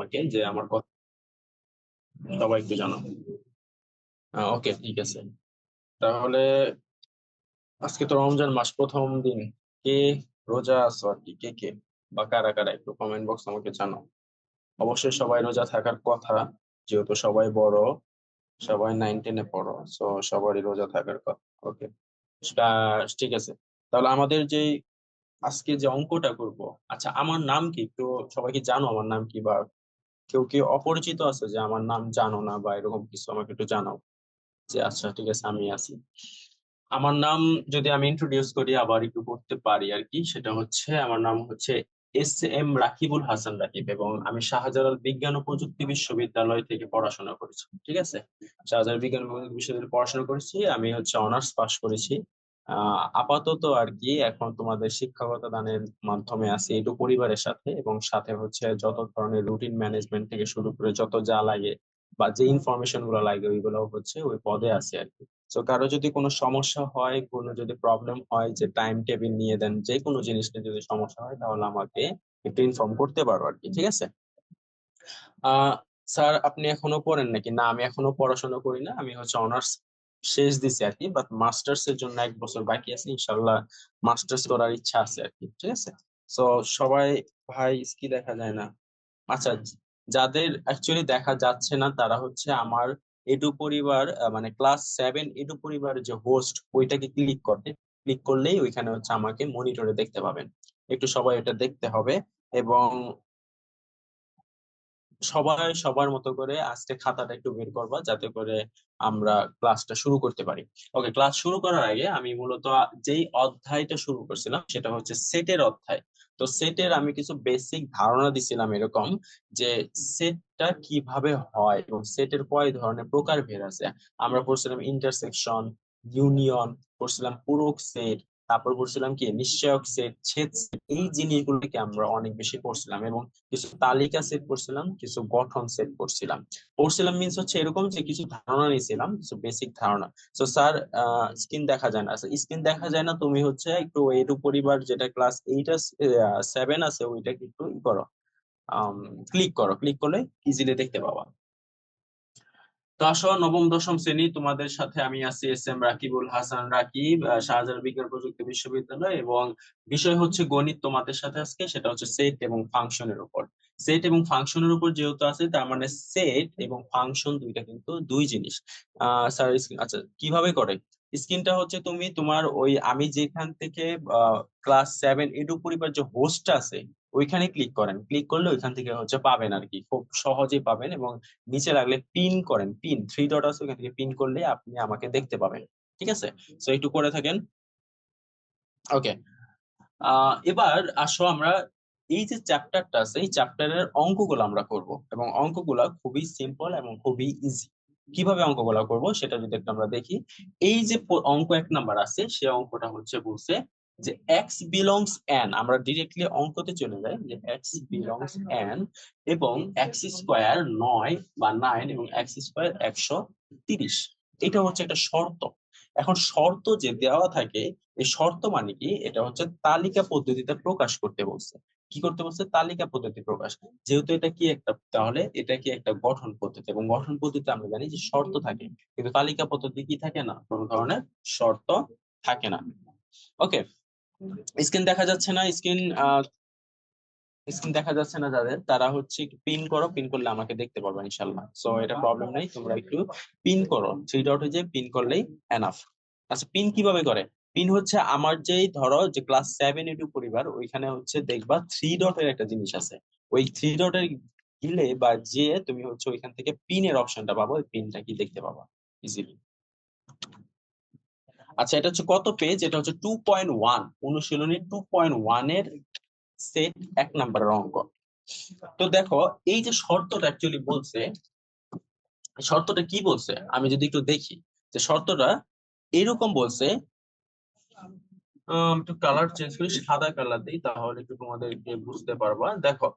আমাকে যে আমার কথা সবাই একটু জানাও। ওকে, ঠিক আছে। তাহলে আজকে তো রমজান মাস প্রথম দিন। কে রোজা আছো আর কি? কে কে বা কারা কারা একটু কমেন্ট বক্স আমাকে জানাও। অবশ্যই সবাই রোজা থাকার কথা, যেহেতু সবাই বড়, সবাই 9-10-এ পড়ো, সো সবারই রোজা থাকার কথা। ওকে, ঠিক আছে। তাহলে আমাদের যে আজকে যে অঙ্কটা করব, আচ্ছা আমার নাম কি একটু সবাই কি জানো আমার নাম কি? বা কেউ কেউ অপরিচিত আছে যে আমার নাম জানো না বা এরকম কিছু, আমাকে একটু জানাও। যে আচ্ছা ঠিক আছে, আমি আছি। আমার নাম যদি আমি ইন্ট্রোডিউস করি আবার একটু করতে পারি আর কি, সেটা হচ্ছে আমার নাম হচ্ছে এস রাকিবুল হাসান রাকিব, এবং আমি শাহজালাল বিজ্ঞান ও প্রযুক্তি বিশ্ববিদ্যালয় থেকে পড়াশোনা করেছি। ঠিক আছে, শাহজালাল বিজ্ঞান ও প্রযুক্তি বিশ্ববিদ্যালয়ে পড়াশোনা করেছি। আমি হচ্ছে অনার্স পাশ করেছি। আপাতত আর কি এখন তোমাদের শিক্ষকতা দানের মাধ্যমে আছি একটু পরিবারের সাথে, এবং সাথে হচ্ছে যত ধরনের রুটিন ম্যানেজমেন্ট থেকে শুরু করে যত যা লাগে বা যে ইনফরমেশন গুলো লাগে ওইগুলো হচ্ছে ওই পদে আছে আর কি। তো কারো যদি কোনো সমস্যা হয়, কোনো যদি প্রবলেম হয় যে টাইম টেবিল নিয়ে দেন, যে কোনো জিনিস নিয়ে যদি সমস্যা হয় তাহলে আমাকে একটু ইনফর্ম করতে পারো আর কি। ঠিক আছে। আহ স্যার আপনি এখনো পড়েন নাকি? না, আমি এখনো পড়াশোনা করি না, আমি হচ্ছে অনার্স শেষ দিছি আর কি, বাট মাস্টার্স এর জন্য 1 বছর বাকি আছে, ইনশাল্লাহ মাস্টার্স করার ইচ্ছা আছে আর কি। ঠিক আছে। তো সবাই, ভাই কি দেখা যায় না? আচ্ছা, যাদের অ্যাকচুয়ালি দেখা যাচ্ছে না তারা হচ্ছে আমার এডু পরিবার, মানে ক্লাস 7 এডু পরিবার যে হোস্ট, ওইটাকে ক্লিক করলেই ওইখানে হচ্ছে আমাকে মনিটরে দেখতে পাবেন। একটু সবাই এটা দেখতে হবে। এবং সবাই সবার মতো করে আজকে খাতাটা একটু বের করবা, যাতে করে আমরা ক্লাসটা শুরু করতে পারি। ওকে, ক্লাস শুরু করার আগে আমি মূলত যেই অধ্যায়টা শুরু করছিলাম সেটা হচ্ছে সেটের অধ্যায়। তো সেটের আমি কিছু বেসিক ধারণা দিছিলাম এরকম, যে সেটটা কিভাবে হয় এবং সেটের কয় ধরনের প্রকারভেদ আছে। আমরা পড়ছিলাম ইন্টারসেকশন, ইউনিয়ন, পড়ছিলাম পূরক সেট, তারপর পড়ছিলাম কি নিশ্চয়ক সেট, ছেদ সেট, এই জিনিসগুলোকে আমরা অনেক বেশি পড়ছিলাম। এবং কিছু তালিকা সেট করছিলাম, কিছু গঠন সেট করছিলাম। পড়ছিলাম মিন্স হচ্ছে এরকম যে কিছু ধারণা নিয়েছিলাম, কিছু বেসিক ধারণা। তো স্যার, স্ক্রিন দেখা যায় না? আচ্ছা, স্ক্রিন দেখা যায় না, তুমি হচ্ছে একটু এডু পরিবার যেটা ক্লাস 7 আছে ওইটাকে একটু ই করো, ক্লিক করলে ইজিলি দেখতে পাবা। তো আসো, নবম দশম শ্রেণী, তোমাদের সাথে আমি আছি রাকিবুল হাসান রাকিব, শাহজালাল বিজ্ঞান প্রযুক্তি বিশ্ববিদ্যালয়, এবং বিষয় হচ্ছে গণিত তোমাদের সাথে আজকে, সেটা হচ্ছে সেট এবং ফাংশনের উপর। সেট এবং ফাংশনের উপর যেহেতু আছে, তার মানে সেট এবং ফাংশন দুইটা কিন্তু দুই জিনিস। স্যার, আচ্ছা কিভাবে করে? স্ক্রিনটা হচ্ছে তুমি তোমার ওই আমি যেখান থেকে ক্লাস 7 এডু পরিবার যে হোস্ট আছে ওইখানে ক্লিক করেন, ক্লিক করলে ওইখান থেকে হচ্ছে পাবেন আর কি, খুব সহজেই পাবেন। এবং নিচে লাগলে পিন করেন, পিন 3 ডট আছে ওখান থেকে পিন করলে আপনি আমাকে দেখতে পাবেন। ঠিক আছে, তো একটু করে থাকেন। ওকে, এবার আসো আমরা এই যে চ্যাপ্টারটা আছে এই চ্যাপ্টারের অঙ্কগুলো আমরা করব, এবং অঙ্কগুলা খুবই সিম্পল এবং খুবই ইজি। কিভাবে অঙ্কগুলা করব সেটা যদি একটু আমরা দেখি। এই যে অঙ্ক 1 নাম্বার আছে, সে অঙ্কটা হচ্ছে বলছে যে এক্স বিলংস এন, আমরা ডিরেক্টলি অঙ্কতে চলে যাই, যে এক্স বিলংস এন এবং এক্স স্কোয়ার 9 এবং এক্স স্কোয়ার 130, এটা হচ্ছে একটা শর্ত। এখন শর্ত যে দেওয়া থাকে, এই শর্ত মানে কি, এটা হচ্ছে তালিকা পদ্ধতিতে প্রকাশ করতে বলছে। কি করতে বলছে? তালিকা পদ্ধতি প্রকাশ। যেহেতু এটা কি একটা, তাহলে এটা কি একটা গঠন পদ্ধতি, এবং গঠন পদ্ধতিতে আমরা জানি যে শর্ত থাকে, কিন্তু তালিকা পদ্ধতি কি থাকে না, কোনো ধরনের শর্ত থাকে না। ওকে, স্ক্রিন দেখা যাচ্ছে না? স্ক্রিন দেখা যাচ্ছে না যাদের, তারা হচ্ছে একটু পিন করো, পিন করলে আমাকে দেখতে পারবে ইনশাল্লাহ। সো এটা প্রবলেম নাই, তোমরা একটু পিন করো, 3 ডট যে পিন করলেই এনাফ। আচ্ছা, পিন কিভাবে করে? পিন হচ্ছে আমার যেই ধরো যে ক্লাস 7 এডু পরিবার, ওইখানে হচ্ছে দেখবা 3 ডটের একটা জিনিস আছে। ওই 3 ডটের গিলে বা যে তুমি হচ্ছে ওইখান থেকে পিনের অপশনটা পাবো, ওই পিনটা কি দেখতে পাবা ইজিলি। আচ্ছা, এটা হচ্ছে কত পেজ? এটা হচ্ছে 2.1, অনুশীলনী 2.1 এর সেট 1 নাম্বারের অঙ্ক। তো দেখো, এই যে শর্তটা অ্যাকচুয়ালি বলছে, শর্তটা কি বলছে আমি যদি একটু দেখি, যে শর্তটা এরকম বলছে। একটু কালার চেঞ্জ করি, সাদা কালার দিই, তাহলে একটু তোমাদেরকে বুঝতে পারবা। দেখো,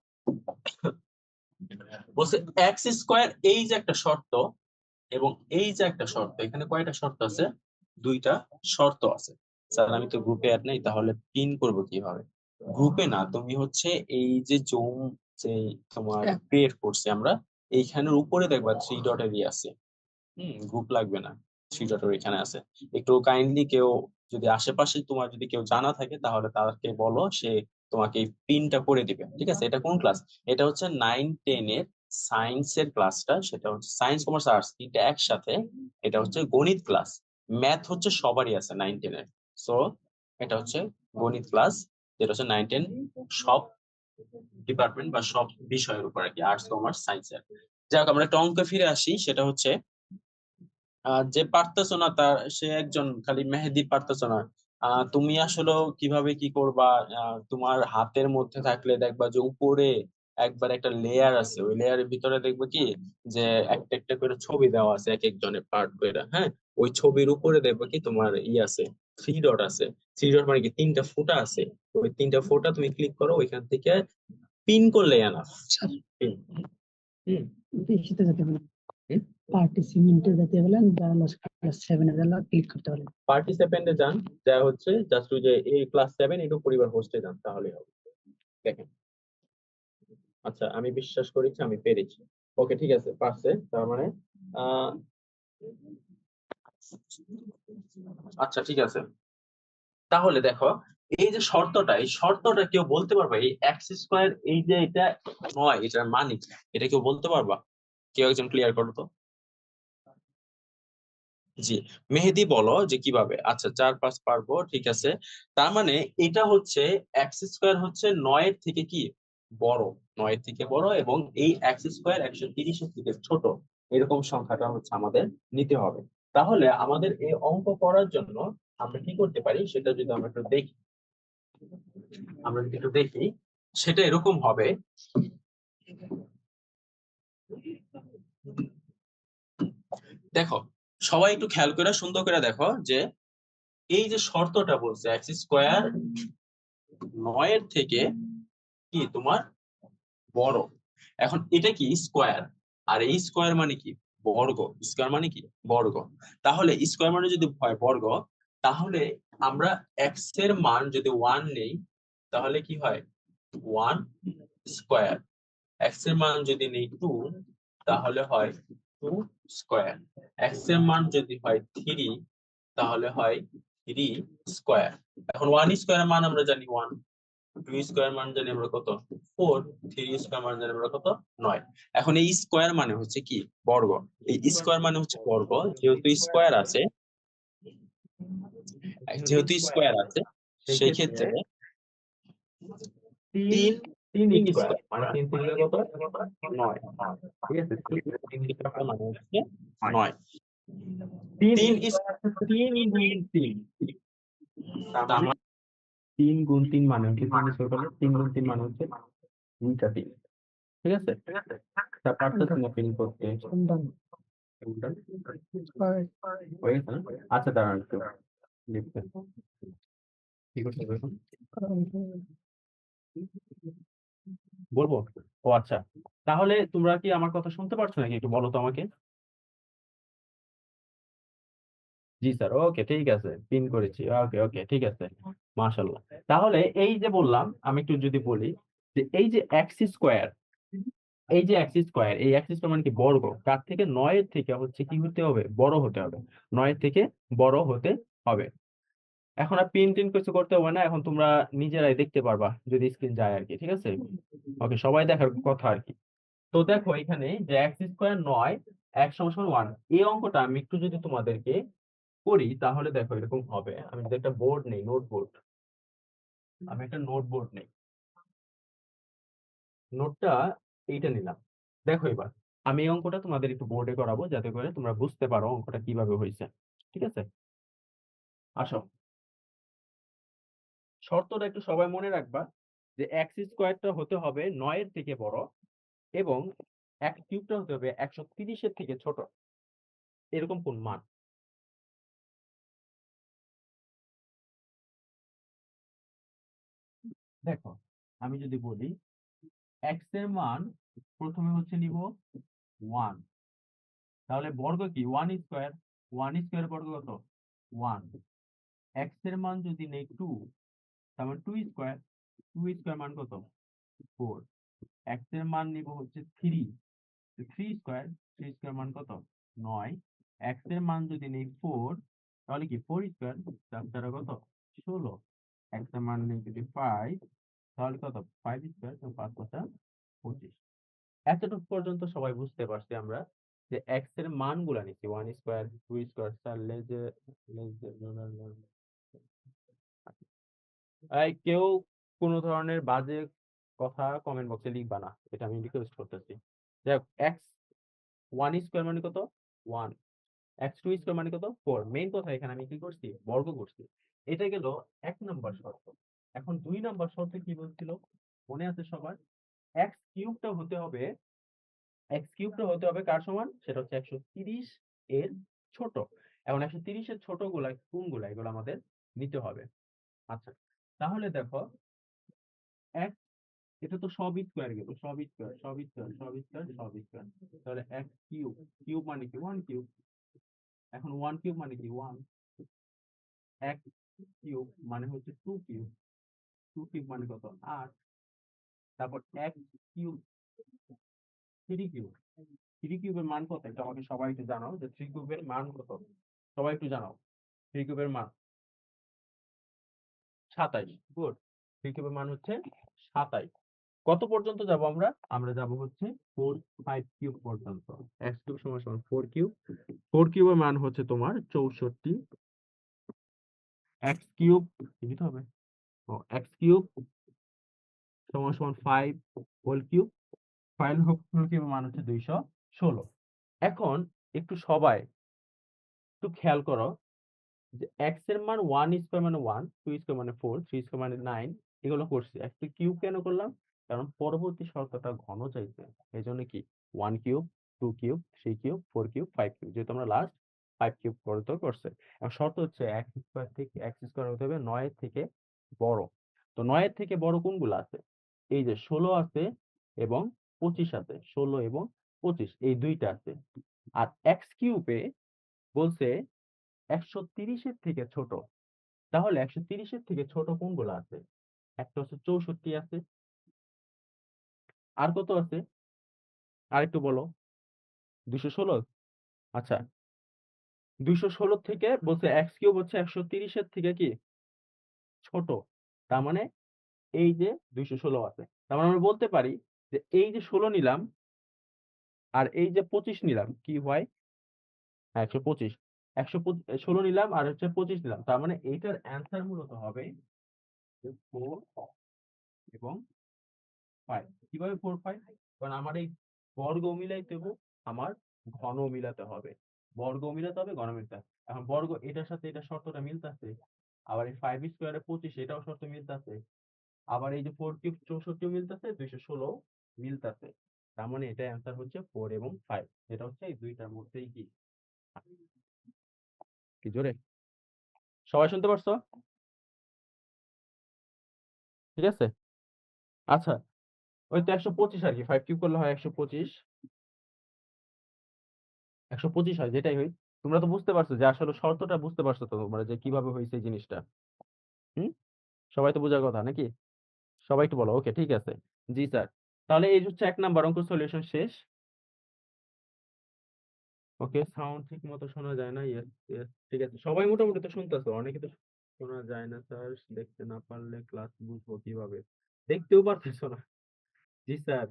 বলছে এক্স স্কোয়ার, এই যে একটা শর্ত এবং এই যে একটা শর্ত, এখানে কয়টা শর্ত আছে? 2টা শর্ত আছে। স্যার আমি তো গ্রুপে অ্যাড নাই, তাহলে পিন করব কিভাবে? গ্রুপে না, তুমি হচ্ছে এই যে জুম যে তোমার ক্রিয়েট করছি আমরা, এইখানের উপরে দেখবা 3 ডটেরই আছে। গ্রুপ লাগবে না, 3 ডটের এখানে আছে। একটু কাইন্ডলি কেউ যদি আশেপাশে তোমার যদি কেউ জানা থাকে তাহলে তাকে বলো, সে তোমাকে এই পিনটা করে দিবে, ঠিক আছে? এটা কোন ক্লাস? এটা হচ্ছে 9-10 এর সায়েন্সের ক্লাসটা, সেটা হচ্ছে সায়েন্স কমার্স আর্টস তিনটা একসাথে। এটা হচ্ছে গণিত ক্লাস। ম্যাথ হচ্ছে সবারই আছে 9-10 এর। সো এটা হচ্ছে গণিত ক্লাস, যেটা হচ্ছে 9-10 সব ডিপার্টমেন্ট বা সব বিষয়ের উপর আর কি, আর্টস কমার্স সায়েন্সের। যাই হোক, আমরা একটা অঙ্কে ফিরে আসি, সেটা হচ্ছে যে পারতেছো না তার, সে একজন খালি মেহেদি পারতেছো না, তুমি আসলে কিভাবে কি করবা? তোমার হাতের মধ্যে থাকলে দেখবা যে উপরে একবার একটা লেয়ার আছে, ওই লেয়ারের ভিতরে দেখবে কি যে একটা একটা করে ছবি দেওয়া আছে, এক একজনের পার্ট করে, হ্যাঁ। ওই ছবির উপরে দেখবে কি তোমার আছে, 3 ডট আছে। 3 ডট মানে কি, 3টা ফোঁটা আছে। ওই 3টা ফোঁটা তুমি ক্লিক করো, ওইখান থেকে পিন করলে এনাফ। পিন। হুম। ইসেতে যেতে বলেন, পার্টিসিপেন্টে যেতে বলেন, ক্লাস 7 এ গেলে ক্লিক করতে বলেন। পার্টিসিপেন্টে যান, যা হচ্ছে জাস্ট ওই যে এই ক্লাস 7 একটু পরিবার হোস্টে যান, তাহলেই হবে। দেখেন, আচ্ছা আমি বিশ্বাস করেছি আমি পেরেছি। ওকে ঠিক আছে, পারছে তার মানে। আহ আচ্ছা ঠিক আছে, তাহলে দেখো এই যে শর্তটা, এই শর্তটা কেউ বলতে পারবে? এই এক্স স্কোয়ার, এই যে এটা নয়, এটার মানে কি? এটা কেউ বলতে পারবা? কেউ একজন ক্লিয়ার করো তো। জি, মেহেদি বলো যে কিভাবে। আচ্ছা 4-5 পারবো, ঠিক আছে। তার মানে এটা হচ্ছে এক্স স্কোয়ার হচ্ছে 9-এর থেকে কি বড়, 9-এর থেকে বড়, এবং এই এক্স স্কোয়ার 130-এর থেকে ছোট, এরকম সংখ্যাটা হচ্ছে আমাদের নিতে হবে। তাহলে আমাদের এই অঙ্ক করার জন্য আমরা কি করতে পারি সেটা যদি আমরা একটু দেখি, আমরা যদি একটু দেখি, সেটা এরকম হবে। দেখো, সবাই একটু খেয়াল করে সুন্দর করে দেখো যে এই যে শর্তটা বলছে এক্স স্কোয়ার 9-এর থেকে কি তোমার বড়। এখন এটা কি স্কোয়ার, আর এই স্কোয়ার মানে কি বর্গ, স্কোয়ার মানে কি বর্গ। তাহলে স্কোয়ার মানে যদি হয় বর্গ, তাহলে আমরা এক্স এর মান যদি 1 নেই, তাহলে কি হয় 1 স্কোয়ার। এক্স এর মান যদি নেই 2, তাহলে হয় 2 স্কোয়ার। এক্স এর মান যদি হয় 3, তাহলে হয় 3 স্কোয়ার। এখন 1 স্কোয়ার মান আমরা জানি 1, 2 স্কোয়ার মান জানি আমরা কত 4, 3 স্কোয়ার মান জানি আমরা কত 9। এখন এই স্কোয়ার মানে হচ্ছে কি বর্গ, এই স্কোয়ার মানে হচ্ছে বর্গ। যেহেতু স্কোয়ার আছে সেই ক্ষেত্রে 3 স্কোয়ার মানে 3 কত 9, ঠিক আছে। 3 মানে হচ্ছে 9। 3 তার মানে 3 গুণ 3 মানে হচ্ছে 3 মানে হচ্ছে 2টা 3, ঠিক আছে। তা পারতেছি না ফিল করতে, হয়ে গেছে না? আচ্ছা দাঁড়ান একটু লিখতে, কি করতে হবে এখন বলবো? ও আচ্ছা, তাহলে তোমরা কি আমার কথা শুনতে পারছো নাকি, একটু বলো তো আমাকে। জি স্যার, ওকে ঠিক আছে, পিন করেছি, ওকে ওকে ঠিক আছে, মাশাল্লাহ। তাহলে এই যে বললাম, আমি একটু যদি বলি যে এই যে এক্স স্কোয়ার, এই যে এক্স স্কোয়ার, এই এক্স স্কোয়ার মানে কি বর্গ, তার থেকে 9-এর থেকে হচ্ছে কি হতে হবে, বড় হতে হবে। 9-এর থেকে বড় হতে হবে। এখন আর পিন টিন কিছু করতে হবে না, এখন তোমরা নিজেরাই দেখতে পারবা যদি স্ক্রিন যায় আর কি, ঠিক আছে। ওকে, সবাই দেখার কথা আর কি। তো দেখো এখানে যে এক্স স্কোয়ার 9 এক সমান সমান 1, এই অঙ্কটা আমি একটু যদি তোমাদেরকে করি তাহলে দেখো এরকম হবে। আমি যদি একটা বোর্ড নেই, নোটবোর্ড, আমি একটা নোটবোর্ড নেই, নোটটা এইটা নিলাম। দেখো এবার আমি এই অঙ্কটা তোমাদের একটু বোর্ডে করাবো যাতে করে তোমরা বুঝতে পারো অঙ্কটা কিভাবে হয়েছে, ঠিক আছে। আসো, শর্তটা একটু সবাই মনে রাখবা যে এক্স স্কোয়ারটা হতে হবে 9-এর থেকে বড়, এবং এক্স কিউবটা হতে হবে 130-এর থেকে ছোট, এরকম কোন মান। দেখো আমি যদি বলি এক্স এর মান প্রথমে হচ্ছে নিব 1, তাহলে বর্গ কি 1 স্কোয়ার, 1 স্কোয়ার বর্গ কত 1। এক্স এর মান যদি নেই 2, তার মানে 2 স্কোয়ার, 2 স্কোয়ার মান কত 4। x এর মান নিব হচ্ছে 3, 3 স্কয়ার, 3 স্কয়ার মান কত 9, x এর মান যদি নেই 4 তাহলে কি 4 স্কয়ার, 4 দ্বারা কত 16, x এর মান নেই যদি 5 তাহলে কত 5 স্কয়ার, তো 5 5 25। এতটুকু পর্যন্ত সবাই বুঝতে পারছি আমরা যে x এর মানগুলা নিচ্ছি 1 স্কয়ার 2 স্কয়ার, স্যার এই কেউ কোনো ধরনের বাজে কথা কমেন্ট বক্সে লিখবা না, এটা আমি রিকোয়েস্ট করতেছি। যাই হোক, এক্স 1 স্কয়ার মানে কত 1, x2 স্কয়ার মানে কত 4। মেইন কথা এখানে আমি কি করছি বর্গ করছি। এটা গেল 1 নাম্বার শর্ত। এখন 2 নাম্বার শর্তে কি বলছিল মনে আছে সবার? x কিউবটা হতে হবে, কার সমান? সেটা হচ্ছে 130 এর ছোট। এখন 130 এর ছোটগুলা কোনগুলা এগুলো আমাদের নিতে হবে। আচ্ছা, তাহলে দেখো এক, এটা তো সব স্কয়ার গেল, সব স্কয়ার সব স্কয়ার সব স্কয়ার সব স্কয়ার, তাহলে x কিউব, কিউব মানে কি 1 কিউব। এখন 1 কিউব মানে কি 1, x কিউব মানে হচ্ছে 2 কিউব, 2 কিউব মানে কত 8, তারপর x কিউব 3 কিউব, 3 কিউবের মান কত এটা আমাকে সবাই একটু জানাও যে 3 কিউবের মান কত, সবাই একটু জানাও 3 কিউবের মান 27। গুড, 3 কিউবের মান হচ্ছে 27। কত পর্যন্ত যাব আমরা? আমরা যাব হচ্ছে 4 5 কিউব পর্যন্ত। x কিউব সমান সমান 4 কিউব, 4 কিউবের মান হচ্ছে তোমার 64, x কিউব লিখতে হবে, ও x কিউব সমান সমান 5 হোল কিউব, 5 হোল কিউবের মান হচ্ছে 216। এখন একটু সবাই একটু খেয়াল করো যে x এর মান 1 স্কয়ার মানে 1, 2 স্কয়ার মানে 4, 3 স্কয়ার মানে 9, এগুলো করছি। x কিউব কেন করলাম? কারণ পরবর্তী শর্তটা ঘন চাইছে, এই জন্য কি 1 cube, 2 cube, 3 cube, 4 cube, 5 cube, যেহেতু আমরা লাস্ট 5 কিউব পর্যন্ত করছে। এখন শর্ত হচ্ছে x স্কয়ার থেকে x স্কয়ার হতে হবে 9 এর থেকে বড়। তো 9 এর থেকে বড় কোনগুলো আছে? এই যে 16 আছে এবং 25 আছে, 16 এবং 25 এই দুইটা আছে। আর x কিউবে বলছে 130 এর থেকে ছোট, তাহলে 130 এর থেকে ছোট কোনগুলো আছে? একটা হচ্ছে 64 আছে, আর কত আছে আর একটু বলো? 216। আচ্ছা, 216 থেকে বলছে এক্স কিউব হচ্ছে 130 এর থেকে কি ছোট, তার মানে এই যে 216 আছে, তার মানে আমরা বলতে পারি যে এই যে 16 নিলাম আর এই যে 25 নিলাম কি হয়? হ্যাঁ 125, 116 নিলাম আর হচ্ছে 25 নিলাম, তার মানে এইটার অ্যান্সার মূলত হবে 4 এবং 5। কিভাবে 4 5? কারণ আমার এই বর্গ মিলাইতে হবে, আমার ঘন মিলাতে হবে, বর্গ মিলাতে হবে ঘন মিলাতে হবে। এখন বর্গ এটার সাথে এটা শর্তটা মিলতাছে, আবার এই 5 স্কয়ারে 25 এটাও শর্ত মিলতাছে, আবার এই যে 4 কিউব 64 মিলতাছে, 216 মিলতাছে, তার মানে এটা অ্যান্সার হচ্ছে 4 এবং 5। এটা হচ্ছে এই দুইটার মধ্যেই কি কি জোরে সবাই শুনতে পারছো? ঠিক আছে। আচ্ছা, ওই তো 125 আর কি, 5 কিউব করলে হয় 125, 125 হয় যেটাই হই। তোমরা তো বুঝতে পারছো যে আসলে শর্তটা বুঝতে পারছো তো তোমরা যে কিভাবে হয়েছে এই জিনিসটা? হুম, সবাই তো বোঝার কথা নাকি? সবাই একটু বলো ওকে ঠিক আছে। জি স্যার। তাহলে এই হচ্ছে 1 নাম্বার অঙ্ক সলিউশন শেষ। ওকে, সাউন্ড ঠিক মতো শোনা যায় না। ইয়েস ইয়েস, ঠিক আছে, সবাই মোটামুটি তো শুনতেছো, অনেকে তো শোনা যায় না স্যার, দেখতে না পারলে ক্লাস বুঝবো কিভাবে? দেখতেও পারতেছো না? জি স্যার।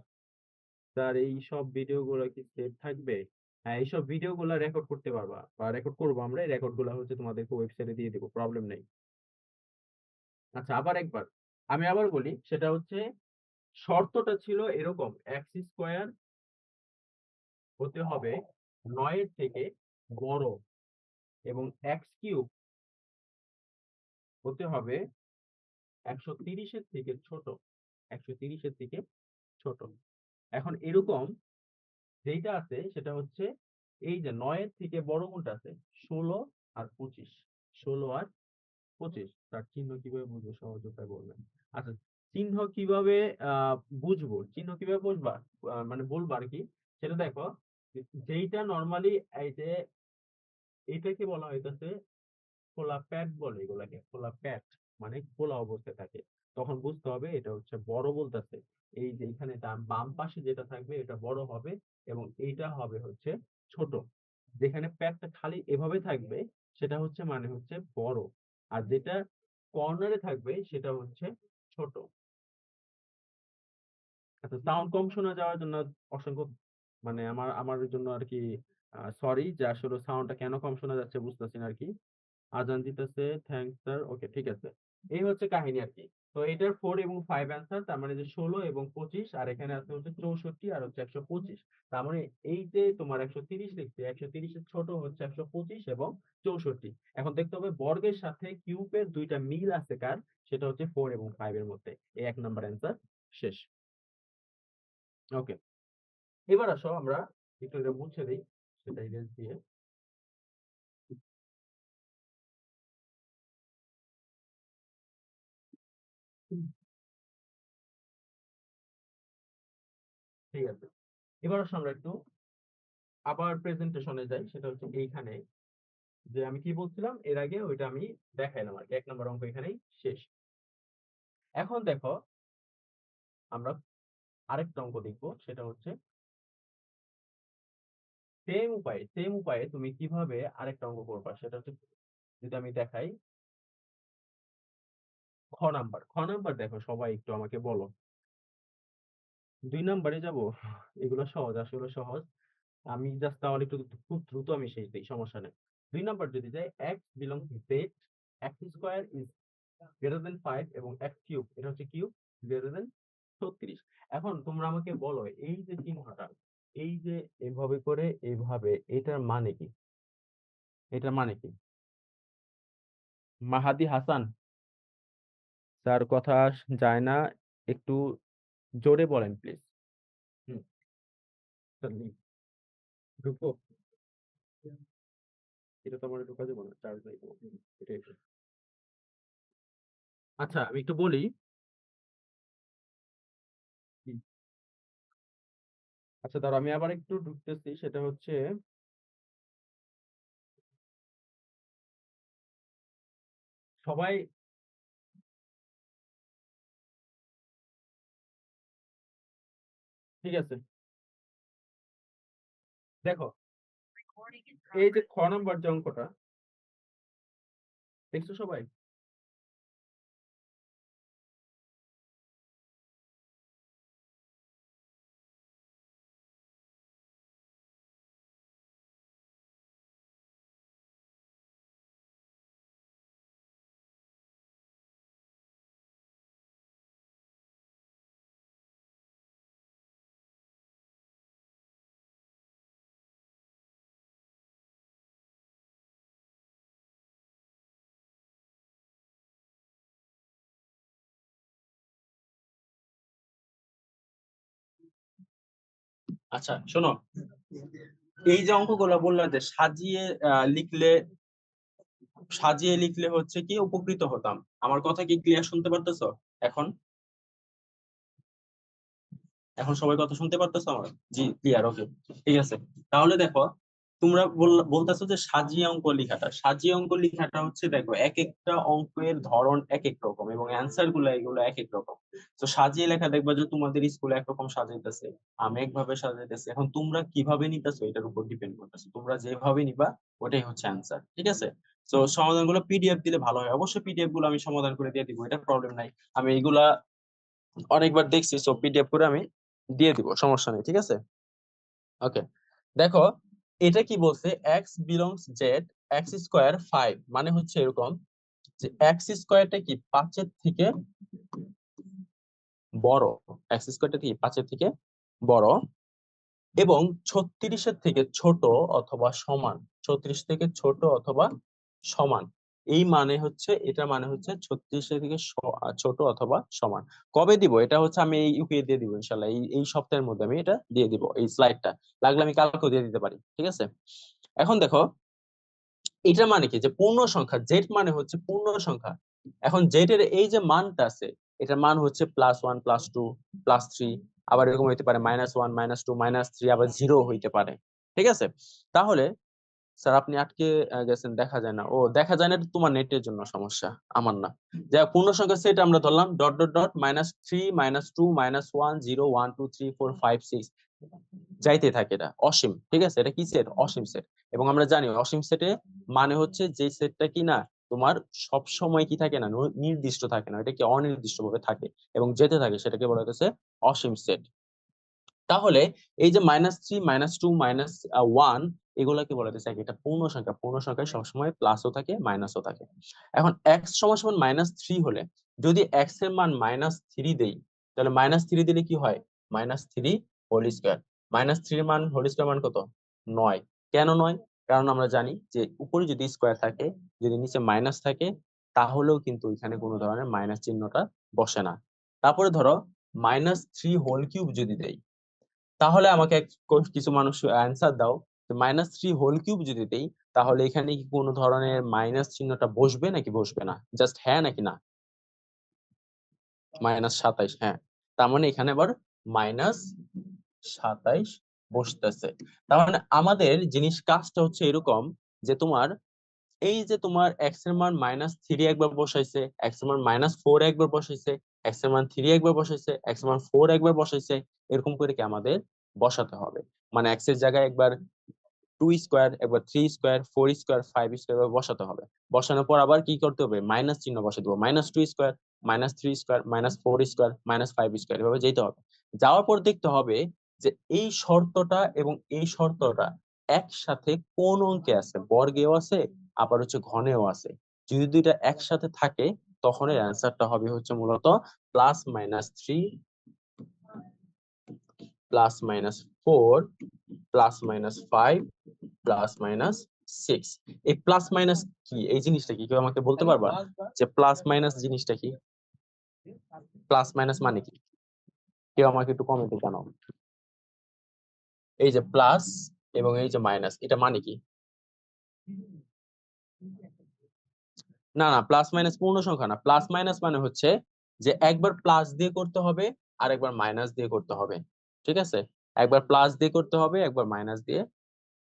স্যার এই সব ভিডিও গুলো কি সেভ থাকবে? হ্যাঁ, এইসব ভিডিও গুলা রেকর্ড করতে পারবা বা রেকর্ড করবো আমরা, এই রেকর্ড গুলা হচ্ছে তোমাদেরকে ওয়েবসাইটে দিয়ে দেবো, প্রবলেম নেই। আচ্ছা, আবার একবার আমি আবার বলি, সেটা হচ্ছে শর্তটা ছিল এরকম, এক্স স্কোয়ার হতে হবে 9 এর থেকে বড় এবং এক্স কিউব হতে হবে 130 এর থেকে ছোট, 130 এর থেকে ছোট। এখন এরকম যেইটা আছে সেটা হচ্ছে এই যে 9 এর থেকে বড় কোনটা আছে? 16 আর 25, 16 আর 25। তার চিহ্ন কিভাবে বুঝবো সহজ উপায় বলবেন? আচ্ছা, চিহ্ন কিভাবে আহ বুঝবো, চিহ্ন কিভাবে বুঝবা মানে বলবো আর কি, সেটা দেখো যেইটা নর্মালি এই যে এইটাকে বলা হইতাছে খোলা প্যাট বলে, এগুলাকে খোলা প্যাট মানে খোলা অবস্থায় থাকে, তখন বুঝতে হবে এটা হচ্ছে বড় বলতেছে। এই যে এখানে বাম পাশে যেটা থাকবে এটা বড় হবে এবং এইটা হবে হচ্ছে ছোট। যেখানে প্যাডটা খালি এভাবে থাকবে সেটা হচ্ছে মানে হচ্ছে বড়, আর যেটা কর্নারে থাকবে সেটা হচ্ছে ছোট। আচ্ছা, সাউন্ড কম শোনা যাওয়ার জন্য অসংখ্য মানে আমার আমার জন্য আর কি সরি, যে আসলে সাউন্ডটা কেন কম শোনা যাচ্ছে বুঝতেছি না আর কি। আজান দিতেছে, থ্যাঙ্কস স্যার, ওকে ঠিক আছে। এই হচ্ছে কাহিনী আর কি। তো এটার 4 এবং 5 অ্যান্সার, তার মানে যে 16 এবং 25, আর এখানে আছে হচ্ছে 64 আর হচ্ছে 125। তার মানে এই যে তোমার 130 লিখছে, 130-এর ছোট হচ্ছে 125 এবং 64। এখন দেখতে হবে বর্গের সাথে কিউবের দুইটা মিল আছে কার, সেটা হচ্ছে 4 এবং 5 এর মধ্যে। এই 1 নম্বর অ্যান্সার শেষ। ওকে, এবার আসো আমরা একটু এটা মুছে দিই, সেটা ইরেজ দিয়ে। ঠিক আছে, এবার আসো আমরা একটু আবার প্রেজেন্টেশনে যাই, সেটা হচ্ছে এইখানে যে আমি কি বলছিলাম এর আগে ওইটা আমি দেখাইলাম আর কি। 1 নম্বর অঙ্ক এখানেই শেষ। এখন দেখো আমরা আরেকটা অঙ্ক দেখবো, সেটা হচ্ছে সেম উপায়ে তুমি কিভাবে আরেকটা অঙ্ক করবা, সেটা হচ্ছে যদি আমি দেখাই। খ নাম্বার দেখো, সবাই একটু আমাকে বলো। 2 নম্বরে যাব, এগুলো সহজ, আসলে সহজ। আমি জাস্ট তাহলে একটু খুব দ্রুত আমি শেষ দিই, সমস্যা নেই। 2 নম্বর যদি যাই, x belong z, x square is greater than 5 এবং x কিউব, এটা হচ্ছে কিউব, গ্রেটার দেন 36। এখন তোমরা আমাকে বলো এই যে চিহ্নটা, এই যে এভাবে করে এইভাবে, এটার মানে কি? এটার মানে কি? মাহাদি হাসান স্যার, কথা যায় না, একটু জোরে বলেন প্লিজ। হুম, স্যার ঢুকবো, এটা তো আমার ঢোকা যাবে না, চার্জ নাই তো। এটাই তো। আচ্ছা, আমি একটু বলি। হুম, আচ্ছা দাঁড়াও, আমি আবার একটু ঢুকতেছি, সেটা হচ্ছে সবাই ঠিক আছে। দেখো, এই যে খ নাম্বার যে অঙ্কটা দেখছো সবাই? আচ্ছা শোনো, এই যে অঙ্কগুলো বললাম যে লিখলে সাজিয়ে লিখলে হচ্ছে কি উপকৃত হতাম। আমার কথা কি ক্লিয়ার শুনতে পারতেছো? এখন এখন সবাই কথা শুনতে পারতেছো আমার? জি, ক্লিয়ার, ওকে ঠিক আছে। তাহলে দেখো, তোমরা বলতেছো যে সাজিয়ে অঙ্ক লেখাটা হচ্ছে, দেখো এক একটা অঙ্কের ধরন এক এক রকম এবং অ্যান্সার গুলো এগুলো এক এক রকম। তো সাজিয়ে লেখা দেখবা যে তোমাদের স্কুলে একরকম সাজাইতেছে, আমি একভাবে সাজাইতেছি। এখন তোমরা কিভাবে নিতেছো এটার উপর ডিপেন্ড করতেছে, তোমরা যেভাবে নিবা ওটাই হচ্ছে অ্যান্সার, ঠিক আছে? তো সমাধানগুলো পিডিএফ দিলে ভালো হয়, অবশ্যই পিডিএফ গুলো আমি সমাধান করে দিয়ে দিব, এটা প্রবলেম নাই। আমি এগুলা অনেকবার দেখছি, সো পিডিএফ করে আমি দিয়ে দিব, সমস্যা নেই, ঠিক আছে? ওকে, দেখো এটা কি বলছে, x belongs Z, x square 5, মানে হচ্ছে এরকম যে এক্স স্কোয়ারটা কি 5-এর থেকে বড়, এক্স স্কোয়ারটা কি 5-এর থেকে বড় এবং 36-এর থেকে ছোট অথবা সমান, 36 থেকে ছোট অথবা সমান। এই মানে হচ্ছে, এটা মানে হচ্ছে 36-এর থেকে ছোট অথবা সমান। কবে দিব এটা হচ্ছে, আমি এই ইউপিএ দিয়ে দিব ইনশাল্লাহ, এই সপ্তাহের মধ্যে আমি এটা দিয়ে দিব, এই স্লাইডটা লাগলে আমি কালকেও দিয়ে দিতে পারি, ঠিক আছে? এখন দেখো, এটা মানে কি যে পূর্ণ সংখ্যা, জেড মানে হচ্ছে পূর্ণ সংখ্যা। এখন জেড এর এই যে মানটা আছে, এটার মান হচ্ছে +1, +2, +3, আবার এরকম হইতে পারে -1, -2, -3, আবার 0 হইতে পারে, ঠিক আছে? তাহলে স্যার আপনি আটকে গেছেন, দেখা যায় না। ও দেখা যায় না, এটা তোমার নেটের জন্য সমস্যা, আমার না। যাই হোক, পূর্ণ সংখ্যার সেট আমরা ধরলাম ডট ডট ডট -3 -2 -1 0 1 2 3 4 5 6, যাইতে থাকে, এটা অসীম। ঠিক আছে, এটা কি সেট? অসীম সেট। এবং আমরা জানি অসীম সেটে মানে হচ্ছে যে সেটটা কি না তোমার সব সময় কি থাকে না, নির্দিষ্ট থাকে না, এটা কি অনির্দিষ্ট ভাবে থাকে এবং যেতে থাকে, সেটাকে বলা হচ্ছে অসীম সেট। তাহলে এই যে -3 -2 -1 এগুলাকে বলা হচ্ছে একটা পূর্ণ সংখ্যা। পূর্ণ সংখ্যায় সবসময় প্লাসও থাকে মাইনাসও থাকে। এখন x সমান -3 হলে যদি x এর মান -3 দেই, তাহলে -3 দিলে কি হয়? -3 হোল স্কয়ার। -3 মান হোল স্কয়ার মান কত? 9। কেন 9? কারণ আমরা জানি যে উপরে যদি স্কয়ার থাকে, যদি নিচে মাইনাস থাকে, তাহলেও কিন্তু এখানে কোনো ধরনের মাইনাস চিহ্নটা বসে না। তারপরে ধরো -3 হোল কিউব যদি দেই, তাহলে আমাকে কিছু মানুষ অ্যান্সার দাও, -3 হোল কিউব যদি দেই, তাহলে এখানে কি কোনো ধরনের মাইনাস চিহ্নটা বসবে নাকি বসবে না? জাস্ট হ্যাঁ নাকি না? -27, হ্যাঁ। তার মানে এখানে আবার -27 বসতেছে। তার মানে আমাদের জিনিস কাজটা হচ্ছে এরকম, যে তোমার এই যে তোমার এক্স এর মান -3 একবার বসাইছে, এক্স এর মান -4 একবার বসাইছে, এক্স এর মান 3 একবার বসাইছে, এক্স এর মান 4 একবার বসাইছে, এরকম করে কি আমাদের বসাতে হবে। মানে এক্স এর জায়গায় একবার 2 স্কোয়ার, একবার 3 স্কোয়ার, 4 স্কোয়ার, 5 স্কোয়ার বসাতে হবে। বসানোর পর আবার কি করতে হবে? মাইনাস চিহ্ন বসে দেবো। -2 স্কোয়ার, -3 স্কোয়ার, -4 স্কোয়ার, -5 স্কোয়ার, এভাবে যেতে হবে। যাওয়ার পর দেখতে হবে যে এই শর্তটা এবং এই শর্তটা একসাথে কোন অঙ্কে আছে, বর্গেও আছে আবার হচ্ছে ঘনেও আছে। যদি দুইটা একসাথে থাকে, তখন এর অ্যান্সারটা হবে হচ্ছে মূলত +-3 +-4 +-5 +-6। এই প্লাস মাইনাস কি, এই জিনিসটা কি কেউ আমাকে বলতে পারবা? যে প্লাস মাইনাস জিনিসটা কি, প্লাস মাইনাস মানে কি? কেউ আমাকে একটু কমেন্টে জানাও। এই যে প্লাস এবং এই যে মাইনাস, এটা মানে কি? না না, প্লাস মাইনাস পূর্ণ সংখ্যা না। প্লাস মাইনাস মানে হচ্ছে যে একবার প্লাস দিয়ে করতে হবে আর একবার মাইনাস দিয়ে করতে হবে। ঠিক আছে, একবার প্লাস দিয়ে করতে হবে, একবার মাইনাস দিয়ে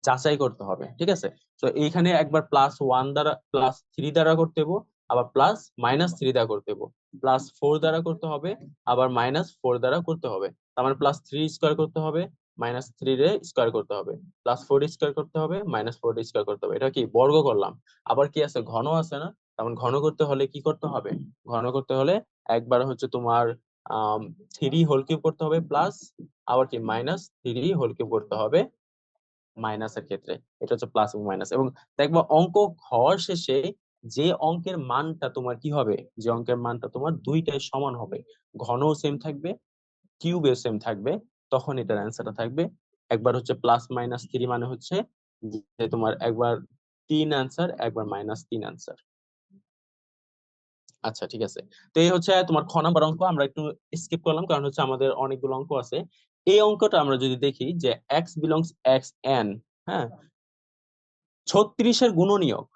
যাচাই করতে হবে। ঠিক আছে, তো এইখানে একবার +1 দ্বারা, +3 দ্বারা করতে হবে, আবার +-3 দ্বারা করতে হবে, +4 দ্বারা করতে হবে, আবার -4 দ্বারা করতে হবে। তার মানে +3 স্কোয়ার করতে হবে, -3 রে স্কোয়ার করতে হবে, +4 স্কোয়ার করতে হবে, -4 স্কোয়ার করতে হবে। এটা কি বর্গ করলাম। আবার কি আছে? ঘন আছে না? তেমন ঘন করতে হলে কি করতে হবে? ঘন করতে হলে একবার হচ্ছে তোমার 3 হোল কিউব করতে হবে, প্লাস আবার কি -3 হোল কিউব করতে হবে মাইনাসের ক্ষেত্রে। এটা হচ্ছে প্লাস এবং মাইনাস। এবং দেখবো অঙ্ক হওয়ার শেষে যে অঙ্কের মানটা তোমার কি হবে, যে অঙ্কের মানটা তোমার দুইটাই সমান হবে, ঘনও সেম থাকবে, কিউবেও সেম থাকবে, তখন এটার অ্যান্সারটা থাকবে একবার হচ্ছে +-3 মানে হচ্ছে যে তোমার একবার 3 অ্যান্সার, একবার -3 অ্যান্সার। আচ্ছা ঠিক আছে, তো এই হচ্ছে তোমার খ নাম্বার অঙ্ক। আমরা একটু স্কিপ করলাম কারণ হচ্ছে আমাদের অনেকগুলো অঙ্ক আছে। এই অঙ্কটা আমরা যদি দেখি যে x বিলংস xn, হ্যাঁ, 36 এর গুণনীয়ক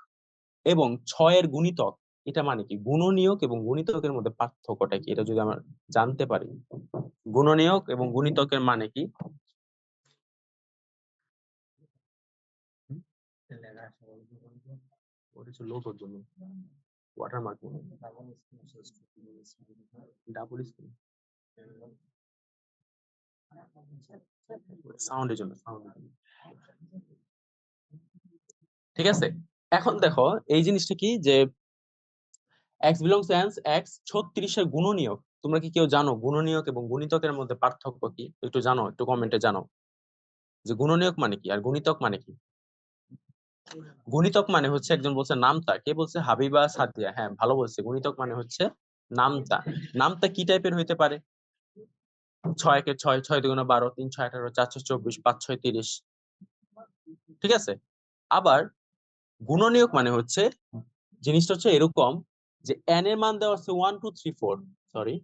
এবং 6 এর গুণিতক, এটা মানে কি? গুণনীয়ক এবং গুণিতকের মধ্যে পার্থক্যটা কি, এটা যদি আমরা জানতে পারি। গুণনীয়ক এবং গুণিতকের মানে কি? লোগোর জন্য ওয়াটারমার্ক, ডাবল স্ক্রিন, সাউন্ডের জন্য, সাউন্ডের জন্য। ঠিক আছে, এখন দেখো এই জিনিসটা কি, যে x বিলংস x 36 এর গুণনীয়ক। তোমরা কি কেউ জানো গুণনীয়ক এবং গুণিতকের মধ্যে পার্থক্য কি? একটু জানো, একটু কমেন্টে জানাও যে গুণনীয়ক মানে কি আর গুণিতক মানে কি। গুণিতক মানে হচ্ছে, একজন বলছে নামতা, কে বলছে? হাবিবা সাদিয়া, হ্যাঁ ভালো বলছে। গুণিতক মানে হচ্ছে নামতা। নামতা কি টাইপের হইতে পারে? 6 একে 6, 6 দুগুণে 12, 3 6 18, 4 6 24, 5 6 30। ঠিক আছে, আবার গুণনীয়ক মানে হচ্ছে জিনিসটা হচ্ছে এরকম, যে n এর মান দেওয়া আছে 1 2 3 4, সরি,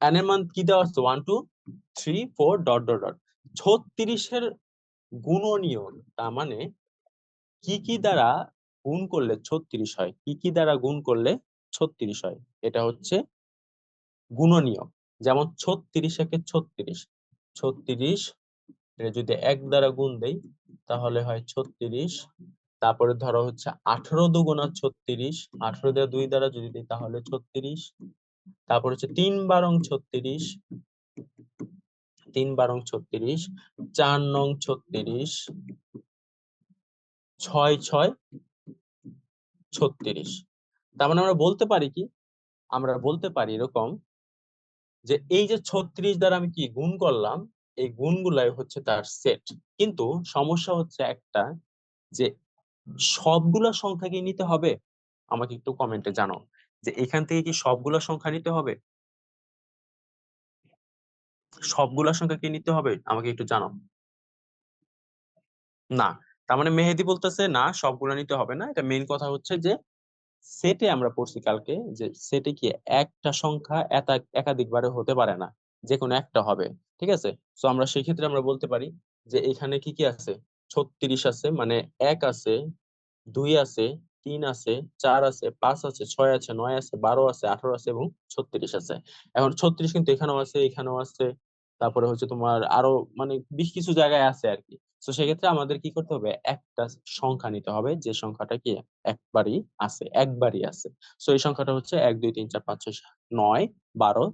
n এর মান কি দেওয়া আছে? 1 2 3 4 ডট ডট ডট। 36 এর গুণনীয়ক, তার মানে কি কি দ্বারা গুণ করলে 36 হয়, কি কি দ্বারা গুণ করলে 36 হয়, এটা হচ্ছে গুণনীয়ক। যেমন 36 একে 36, 36 এটা যদি 1 দ্বারা গুণ দেই, তাহলে হয় 36। তারপরে ধরো হচ্ছে 18 দুগুণা 36, 18 দিয়ে 2 দ্বারা যদি দিই তাহলে 36। তারপর হচ্ছে 3 বারং 36, 3 বারং 36, 4 নং 36, 6 6 36। তার মানে আমরা বলতে পারি কি, আমরা বলতে পারি এরকম যে এই যে 36 দ্বারা আমি কি গুণ করলাম, এই গুণগুলাই হচ্ছে তার সেট। কিন্তু সমস্যা হচ্ছে একটা, যে সবগুলা সংখ্যা কি নিতে হবে? আমাকে একটু কমেন্টে জানাও যে এখান থেকে কি সবগুলা সংখ্যা নিতে হবে, সবগুলা সংখ্যা কি নিতে হবে, আমাকে একটু জানাও। না, তার মানে মেহেদি বলতেছে না সবগুলা নিতে হবে না। এটা মেইন কথা হচ্ছে যে সেটে আমরা পড়ছি কালকে যে সেটে কি একটা সংখ্যা একাধিকবারে হতে পারে না, যে কোনো একটা হবে। ঠিক আছে, তো আমরা সেই ক্ষেত্রে আমরা বলতে পারি যে এখানে কি কি আছে, 36 আছে, মানে 1 আছে, 2 আছে, 3 আছে, 4 আছে, 5 আছে, 6 আছে, 9 আছে, 12 আছে, 18 আছে এবং 36 আছে। এখন 36 কিন্তু এখানেও আছে, এখানেও আছে, তারপরে হচ্ছে তোমার আরো মানে বেশ কিছু জায়গায় আছে আর কি। তো সেক্ষেত্রে আমাদের কি করতে হবে, একটা সংখ্যা নিতে হবে যে সংখ্যাটা কি একবারই আছে। তো এই সংখ্যাটা হচ্ছে 1 2 3 4 5 6 9 12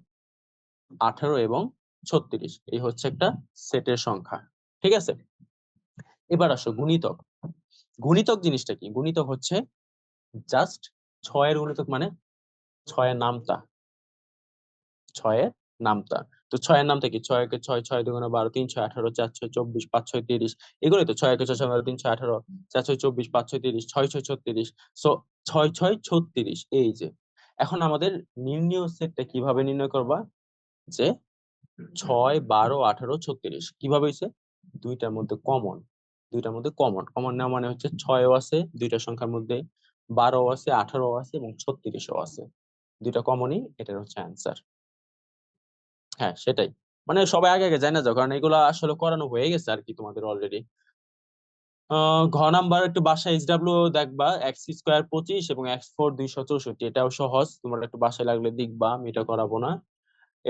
18 এবং 36, এই হচ্ছে একটা সেটের সংখ্যা। ঠিক আছে, এবার আসো গুণিতক। গুণিতক জিনিসটা কি? গুণিতক হচ্ছে জাস্ট ছয়ের গুণিতক, মানে ছয়ের নামতা, ছয়ের নামতা। তো ছয়ের নামতা কি, 6 একে 6, 6 দুগুণে 12, 3 6 18, 4 6 24, 5 6 30, এগুলোই তো। 6 একে 6 6 12, 3 6 18, 4 6 24, 5 6 30, 6 6 36। সো 6 6 36, এই যে। এখন আমাদের নির্ণয় সেটটা কিভাবে নির্ণয় করবা, যে 6 12 18 36 কিভাবে হয়েছে, দুইটার মধ্যে কমন, দুইটার মধ্যে কমন কমন নেওয়া মানে হচ্ছে 6ও আছে দুইটা সংখ্যার মধ্যে, 12ও আছে, 18ও আছে এবং 36ও আছে, দুইটা কমনই, এটার হচ্ছে অ্যান্সার। হ্যাঁ সেটাই, মানে সবাই আগে আগে জানা যাও, কারণ এগুলো আসলে করানো হয়ে গেছে আর কি তোমাদের অলরেডি। ঘ নাম্বার একটু বাসায় এইচডাব্লিউ দেখবা, এক্স স্কোয়ার 25 এবং এক্স ফোর 264, এটাও সহজ, তোমরা একটু বাসায় লাগলে দেখবা, আমি এটা করাবো না।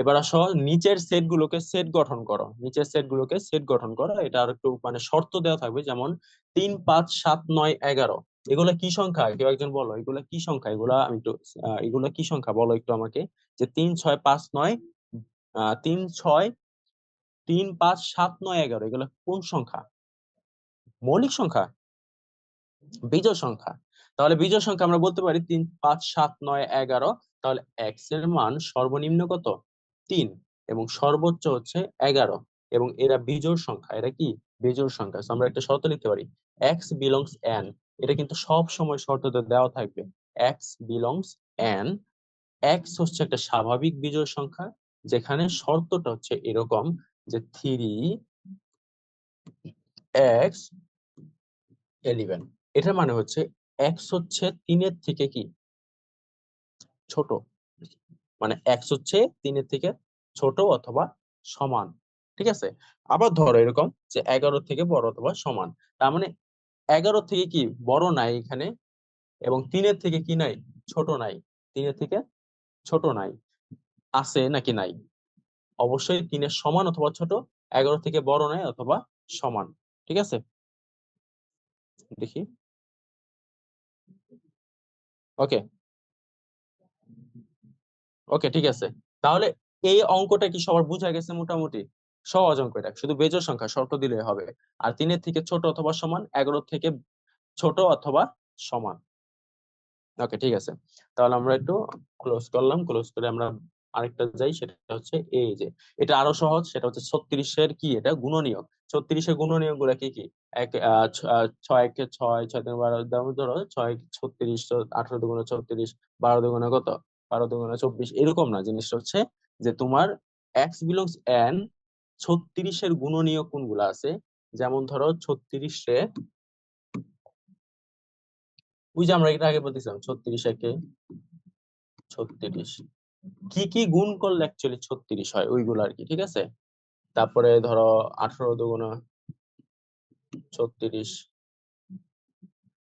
এবার আসো নিচের সেট গুলোকে সেট গঠন করো, নিচের সেট গুলোকে সেট গঠন করো, এটা আর একটু মানে শর্ত দেওয়া থাকবে, যেমন 3 5 7 9 11, এগুলা কি সংখ্যা, কেউ একজন বলো এগুলা কি সংখ্যা, এগুলা আমি একটু এগুলা কি সংখ্যা বলো একটু আমাকে। যে 3 6 5 9, 3 6 3 5 7 9 11, এগুলা কোন সংখ্যা? মৌলিক সংখ্যা, বিজোড় সংখ্যা। তাহলে বিজোড় সংখ্যা আমরা বলতে পারি 3 5 7 9 11। তাহলে এক্স এর মান সর্বনিম্ন কত, 3, এবং সর্বোচ্চ হচ্ছে 11, এবং এরা বিজোড় সংখ্যা, এরা কি বিজোড় সংখ্যা। So আমরা একটা শর্ত লিখতে পারি, এক্স বিলংস এন, এটা কিন্তু সব সময় শর্ততে দেওয়া থাকবে, এক্স বিলংস এন। এক্স হচ্ছে একটা স্বাভাবিক বিজোড় সংখ্যা, যেখানে শর্তটা হচ্ছে এরকম যে 3x 11, এটার মানে হচ্ছে এক্স হচ্ছে 3-এর থেকে কি ছোট, মানে এক্স হচ্ছে 3-এর থেকে ছোট অথবা সমান। ঠিক আছে, আবার ধরো এরকম যে 11 থেকে বড় অথবা সমান, তার মানে 11 থেকে কি বড় নাই এখানে, এবং 3-এর থেকে কি নাই, ছোট নাই, 3-এর থেকে ছোট নাই, আছে নাকি নাই? অবশ্যই 3-এর সমান অথবা ছোট, 11 থেকে বড় নাই অথবা সমান। ঠিক আছে, দেখি। ওকে, ওকে ঠিক আছে। তাহলে এই অঙ্কটা কি সবার বোঝা গেছে মোটামুটি? সহজ অঙ্ক, এটা শুধু বেজোড় সংখ্যা শর্ত দিলে হবে। আর 3-এর থেকে ছোট অথবা সমান, 11 থেকে ছোট অথবা সমান। ওকে ঠিক আছে, তাহলে আমরা একটু ক্লোজ করলাম, ক্লোজ করে আমরা আরেকটা যাই, সেটা হচ্ছে এই যে, এটা আরো সহজ, সেটা হচ্ছে 36-এর কি, এটা গুণনীয়ক। 36-এর গুণনীয়ক গুলা কি কি, এক 6 একে 6, 6 3 12, ধরো 6 36, 18 দুগুণে 36, 12 দুগুণে কত, 12 দুগুণে 24, এরকম না। জিনিসটা হচ্ছে যে তোমার এক্স বিলংস এন, 36-এর গুণনীয়ক কোনগুলা আছে, যেমন ধরো 36-এ, ওই যে আমরা এটা আগে বলতেছিলাম 36 একে 36, কি কি গুণ করলে অ্যাকচুয়ালি 36 হয় ওইগুলো আর কি। ঠিক আছে, তারপরে ধরো 18 দুগুণা 36,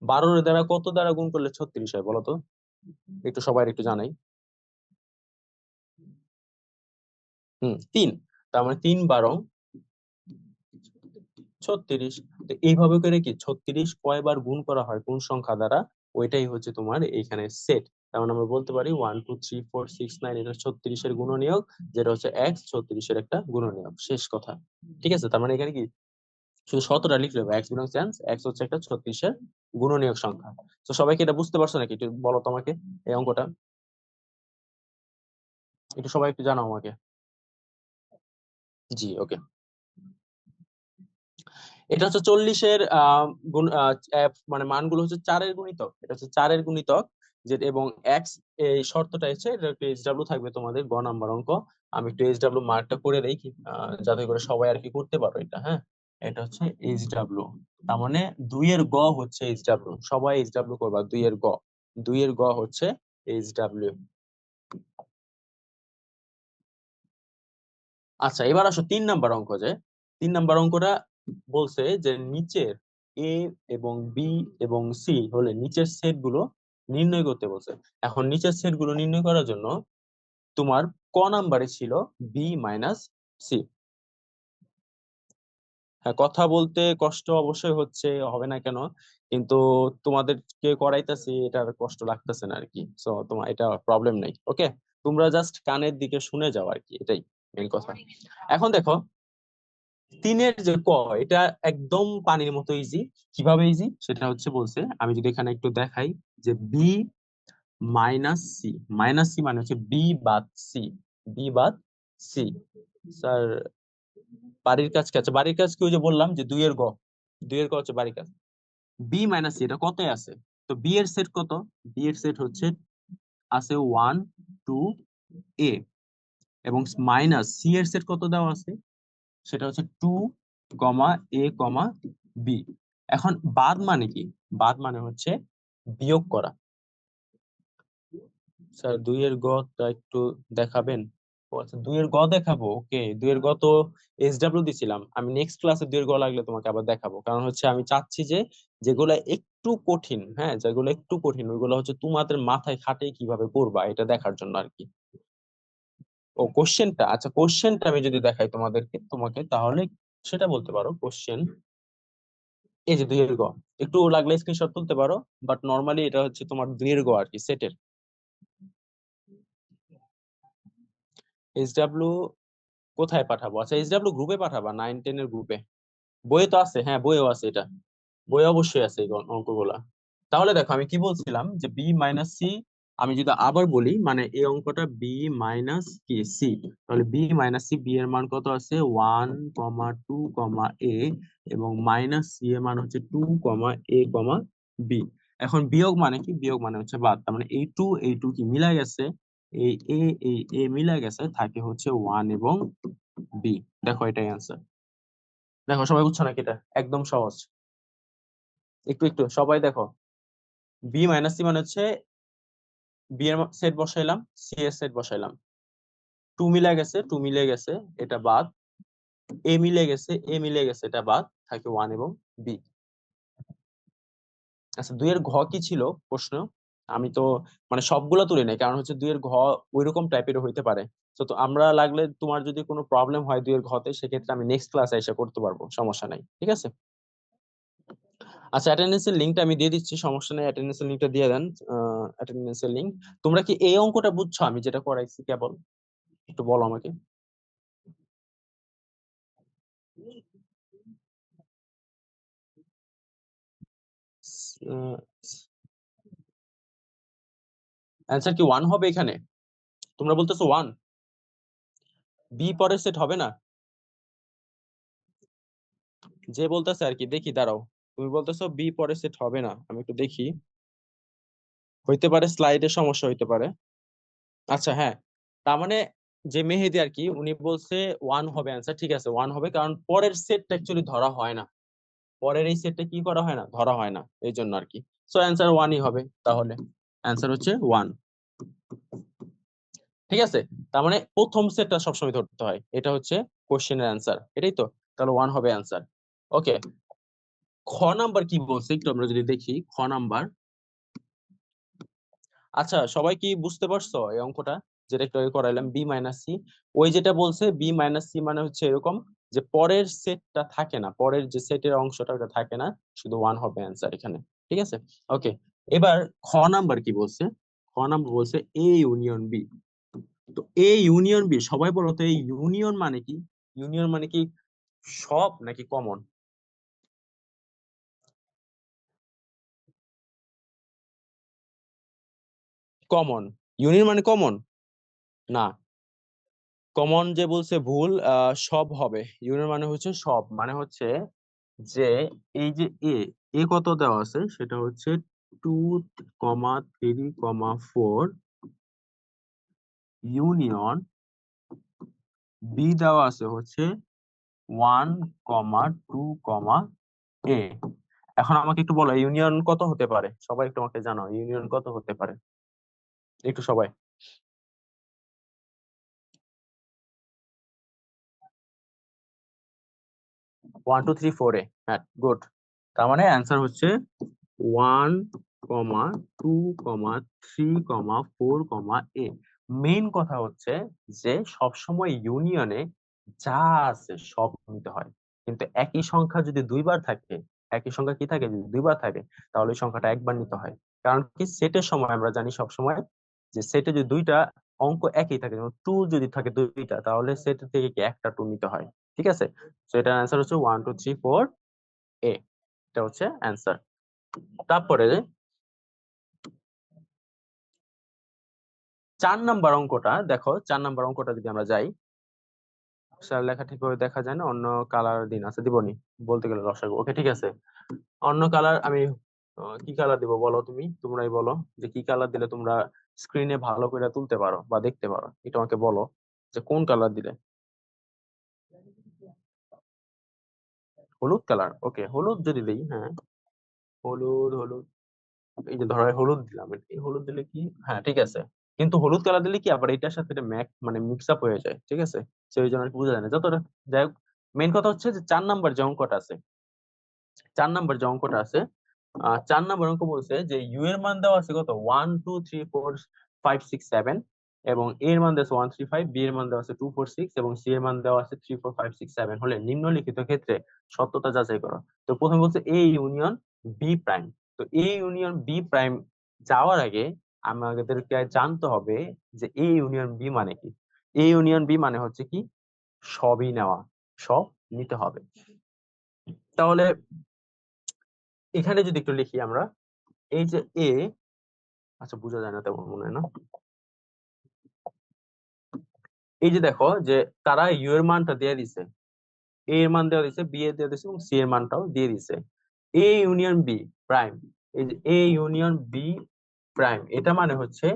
12 দ্বারা কত দ্বারা গুণ করলে 36 হয় বলো তো, একটু সবাই একটু জানাই। 3, তার মানে 3 12 36। তো এইভাবে করে কি 36 কয়বার গুণ করা হয় কোন সংখ্যা দ্বারা, ওইটাই হচ্ছে তোমার এখানে সেট। তার মানে আমরা বলতে পারি 1 2 3 4 6 9, এটা 36-এর গুণনীয়ক, যেটা হচ্ছে এক্স 36-এর একটা গুণনীয়ক, শেষ কথা। ঠিক আছে, তার মানে এখানে কি শুধু শতটা লিখলে হবে, এক্স বিলংস টেন্স, এক্স হচ্ছে একটা 36-এর গুণনীয়ক সংখ্যা। তো সবাইকে এটা বুঝতে পারছো নাকি? একটু বলো তো আমাকে এই অঙ্কটা, একটু সবাই একটু জানাও আমাকে। জি, ওকে। এটা হচ্ছে 40-এর গুণ, মানে মানগুলো হচ্ছে 4-এর গুণিতক, এটা হচ্ছে 4-এর গুণিতক, যে এবং এক্স, এই শর্তটা এসে এটা একটু এইচডব্লিউ থাকবে তোমাদের গ নাম্বার অঙ্ক। আমি একটু এইচডব্লিউ মার্কটা করে দেই যাতে করে সবাই আর কি করতে পারো এটা। হ্যাঁ, এটা হচ্ছে এইচডব্লিউ, তার মানে 2-এর গ হচ্ছে এইচডব্লিউ, সবাই এইচডব্লিউ করবা, 2-এর গ, 2-এর গ হচ্ছে এইচডব্লিউ। আচ্ছা, এবার আসো 3 নাম্বার অঙ্ক। যে 3 নাম্বার অঙ্কটা বলছে যে নিচের এ এবং বি এবং সি হলে নিচের সেট গুলো নির্ণয় করতে বলছে। এখন নিচের সেট গুলো নির্ণয় করার জন্য তোমার ক নাম্বারে ছিল বি মাইনাস সি। হ্যাঁ, কথা বলতে কষ্ট অবশ্যই হচ্ছে, হবে না কেন, কিন্তু তোমাদেরকে করাইতেছি, এটার কষ্ট লাগতেছে না আর কি, সো তোমার এটা প্রবলেম নাই। ওকে, তোমরা জাস্ট কানের দিকে শুনে যাও আর কি, এটাই মেন কথা। এখন দেখো 3-এর যে ক, এটা একদম পানির মতো ইজি। কিভাবে ইজি সেটা হচ্ছে বলছে, আমি যদি এখানে একটু দেখাই, যে B minus C, minus C মানে হচ্ছে বি বাদ সি, বি বাদ সি। স্যার, বাড়ির কাজ কি? আচ্ছা, বাড়ির কাজ কি? ওই যে বললাম যে 2-এর গ, 2-এর গ হচ্ছে বাড়ির কাজ। বি মাইনাস সি এটা কতই আছে? তো বি এর সেট কত? বি এর সেট হচ্ছে আছে 1 2 এ, এবং মাইনাস সি এর সেট কত দেওয়া আছে? সেটা হচ্ছে 2 এ, বি। এখন বাদ মানে কি? বাদ মানে হচ্ছে বিয়োগ করা। স্যার, 2-এর গটা একটু দেখাবেন? ও আচ্ছা, 2-এর গ দেখাবো, ওকে। 2-এর গ তো এসডব্লিউ দিছিলাম, আমি নেক্সট ক্লাসে 2-এর গ লাগলে তোমাকে আবার দেখাবো, কারণ হচ্ছে আমি চাচ্ছি যে যেগুলো একটু কঠিন, হ্যাঁ, যেগুলো একটু কঠিন ওইগুলো হচ্ছে তোমাদের মাথায় খাটিয়ে কিভাবে করবা এটা দেখার জন্য আর কি। ও, কোশ্চেনটা, আচ্ছা কোশ্চেনটা আমি যদি দেখাই তোমাকে তাহলে সেটা বলতে পারো কোশ্চেন। এই যে 2-এর গ, একটু লাগলে স্ক্রিনশট তুলতে পারো, বাট নর্মালি এটা হচ্ছে তোমার 2-এর গ আর কি, সেটের। এইচডাব্লিউ কোথায় পাঠাবো? আচ্ছা, এইচডাব্লিউ গ্রুপে পাঠাবা, 9 10-এর গ্রুপে। বইয়ে তো আছে, হ্যাঁ বইয়েও আছে এটা, বই অবশ্যই আছে এই অঙ্কগুলা। তাহলে দেখো আমি কি বলছিলাম, যে বি মাইনাস সি, আমি যদি আবার বলি, মানে এই অঙ্কটা বি মাইনাস কি সি, তাহলে বি মাইনাস সি, বি এর মান কত আছে? 1 2 এ, এবং মাইনাস সি এর মান হচ্ছে 2 এ, এখন বিয়োগ মানে কি? বিয়োগ মানে হচ্ছে বাদ, তার মানে এই টু কি মিলা গেছে, এই এ, এই এ মিলা গেছে, থাকে হচ্ছে 1 এবং বি। দেখো এটাই অ্যান্সার। দেখো সবাই বুঝছো নাকি? এটা একদম সহজ। একটু একটু সবাই দেখো, বি মাইনাস সি মানে হচ্ছে বি এর সেট বসাইলাম, সি এর সেট বসাইলাম, 2 মিলে গেছে, এটা বাদ, এ মিলে গেছে, এটা বাদ, থাকে 1 এবং বি। আচ্ছা, 2-এর ঘ কি ছিল প্রশ্ন? আমি তো মানে সবগুলা তুলি নাই, কারণ হচ্ছে 2-এর ঘ ওইরকম টাইপের হইতে পারে। তো আমরা লাগলে, তোমার যদি কোনো প্রবলেম হয় 2-এর ঘতে, সেক্ষেত্রে আমি নেক্সট ক্লাসে এসে করতে পারবো, সমস্যা নাই, ঠিক আছে? আচ্ছা, অ্যাটেন্ডেন্সের লিঙ্কটা আমি দিয়ে দিচ্ছি, সমস্যা নেই, অ্যাটেন্ডেন্সের লিঙ্কটা দিয়ে দেন। অ্যাটেন্ডেন্সের লিঙ্ক। তোমরা কি এই অঙ্কটা বুঝছো আমি যেটা করাইছি কেবল? একটু বলো আমাকে। অ্যান্সার কি 1 হবে এখানে? তোমরা বলতেছো 1, বি পরের সেট হবে না? যে বলতেছে আর কি, দেখি দাঁড়াও। তুমি বলতেছো বি পরের সেট হবে না, আমি একটু দেখি। হইতে পারে স্লাইডের সমস্যা হইতে পারে। আচ্ছা, হ্যাঁ, তার মানে যে মেহেদি আর কি, উনি বলছে 1 হবে অ্যান্সার, ঠিক আছে 1 হবে, কারণ পরের সেটটা অ্যাকচুয়ালি ধরা হয় না, পরের এই সেটটা কি করা হয় না, ধরা হয় না, এই জন্য আর কি। সো অ্যান্সার 1-ই হবে তাহলে, অ্যান্সার হচ্ছে 1। ঠিক আছে, তার মানে প্রথম সেটটা সবসময় ধরতে হয়, এটা হচ্ছে কোশ্চেনের অ্যান্সার, এটাই তো। তাহলে 1 হবে অ্যান্সার। ওকে, খ নাম্বার কি বলছে একটু আমরা যদি দেখি, খ নাম্বার। আচ্ছা, সবাই কি বুঝতে পারছো এই অঙ্কটা, যেটা একটু আগে করাইলাম, বি মাইনাস সি? ওই যেটা বলছে বি মাইনাস সি মানে হচ্ছে এরকম, যে পরের সেটটা থাকে না, পরের যে সেটের অংশটা ওটা থাকে না, শুধু ওয়ান হবে অ্যান্সার এখানে। ঠিক আছে, ওকে। এবার খ নাম্বার কি বলছে? খ নাম্বার বলছে এ ইউনিয়ন বি। তো এ ইউনিয়ন বি, সবাই বলো তো এই ইউনিয়ন মানে কি? ইউনিয়ন মানে কি সব নাকি কমন? কমন। ইউনিয়ন মানে কমন না, কমন যে বলছে ভুল, সব হবে। ইউনিয়ন মানে হচ্ছে সব, মানে হচ্ছে যে এই যে এ, এ কত দেওয়া আছে সেটা হচ্ছে 2,3,4 ইউনিয়ন বি দেওয়া আছে হচ্ছে 1,2,A। এখন আমাকে একটু বলো ইউনিয়ন কত হতে পারে, সবাই একটু আমাকে জানাও ইউনিয়ন কত হতে পারে, একটু সবাই। 1,2,3,4 হ্যাঁ, গুড। তার মানে অ্যান্সার হচ্ছে 1,2,3,4 মেইন কথা হচ্ছে যে সবসময় ইউনিয়নে যা আছে সব নিতে হয়, কিন্তু একই সংখ্যা যদি দুইবার থাকে, একই সংখ্যা কি থাকে যদি দুইবার থাকে, তাহলে ওই সংখ্যাটা একবার নিতে হয়। কারণ কি সেটের সময় আমরা জানি সব সময় যে সেটে যদি দুইটা অঙ্ক একই থাকে, যেমন টু যদি থাকে দুইটা, তাহলে সেট থেকে কি একটা টু নিতে হয়। ঠিক আছে, তো এটার অ্যান্সার হচ্ছে 1,2,3,4 এটা হচ্ছে অ্যান্সার। তারপরে 4 নাম্বার অঙ্কটা দেখো, 4 নাম্বার অঙ্কটা যদি আমরা যাই, স্যার লেখা ঠিকভাবে দেখা যায় না, অন্য কালার দিন আছে দিবনি, বলতে গেলে রসাগো। ওকে ঠিক আছে, অন্য কালার আমি কি কালার দিব বলো, তোমরাই বলো যে কি কালার দিলে তোমরা স্ক্রিনে ভালো করে তুলতে পারো বা দেখতে পারো, এটা আমাকে বলো যে কোন কালার দিলে। হলুদ কালার, ওকে হলুদ যদি দিই, হ্যাঁ হলুদ হলুদ, এই যে ধরো হলুদ দিলাম, এই হলুদ দিলে কি, হ্যাঁ ঠিক আছে। কিন্তু হলুদ কালার দিলে কি আবার এটার সাথে এটা মানে মিক্স আপ হয়ে যায়, ঠিক আছে, সেই জন্য আর কি বোঝা যায় না যতটা। যাই হোক, মেইন কথা হচ্ছে যে 4 নাম্বার যে অঙ্কটা আছে, 4 নাম্বার যে অঙ্কটা আছে, 4 নাম্বার অঙ্ক বলছে যে ইউ এর মান দেওয়া আছে কত 1, 2, 3, 4, 5, 6, 7, এবং এর মান দেওয়া আছে 1, 3, 5, বি এর মান দেওয়া আছে 2, 4, 6, এবং সি এর মান দেওয়া আছে 3, 4, 5, 6, 7 হলে নিম্নলিখিত ক্ষেত্রে সত্যতা যাচাই করো। তো প্রথমে বলছে এ ইউনিয়ন বি প্রাইম। তো এ ইউনিয়ন বি প্রাইম যাওয়ার আগে আমাদেরকে জানতে হবে যে এ ইউনিয়ন বি মানে কি। এ ইউনিয়ন বি মানে হচ্ছে কি সবই নেওয়া, সব নিতে হবে। তাহলে এখানে যদি একটু লিখি আমরা, এই যে এ, আচ্ছা বোঝা যায় না তেমন মনে হয় না, এই যে দেখো যে তারা ইউ এর মানটা দিয়ে দিছে, এ এর মান দেওয়া দিছে, বি এর দিয়ে দিছে, এবং সি এর মানটাও দিয়ে দিছে। এ ইউনিয়ন বি প্রাইম, এই যে এ ইউনিয়ন বি প্রাইম, এটা মানে হচ্ছে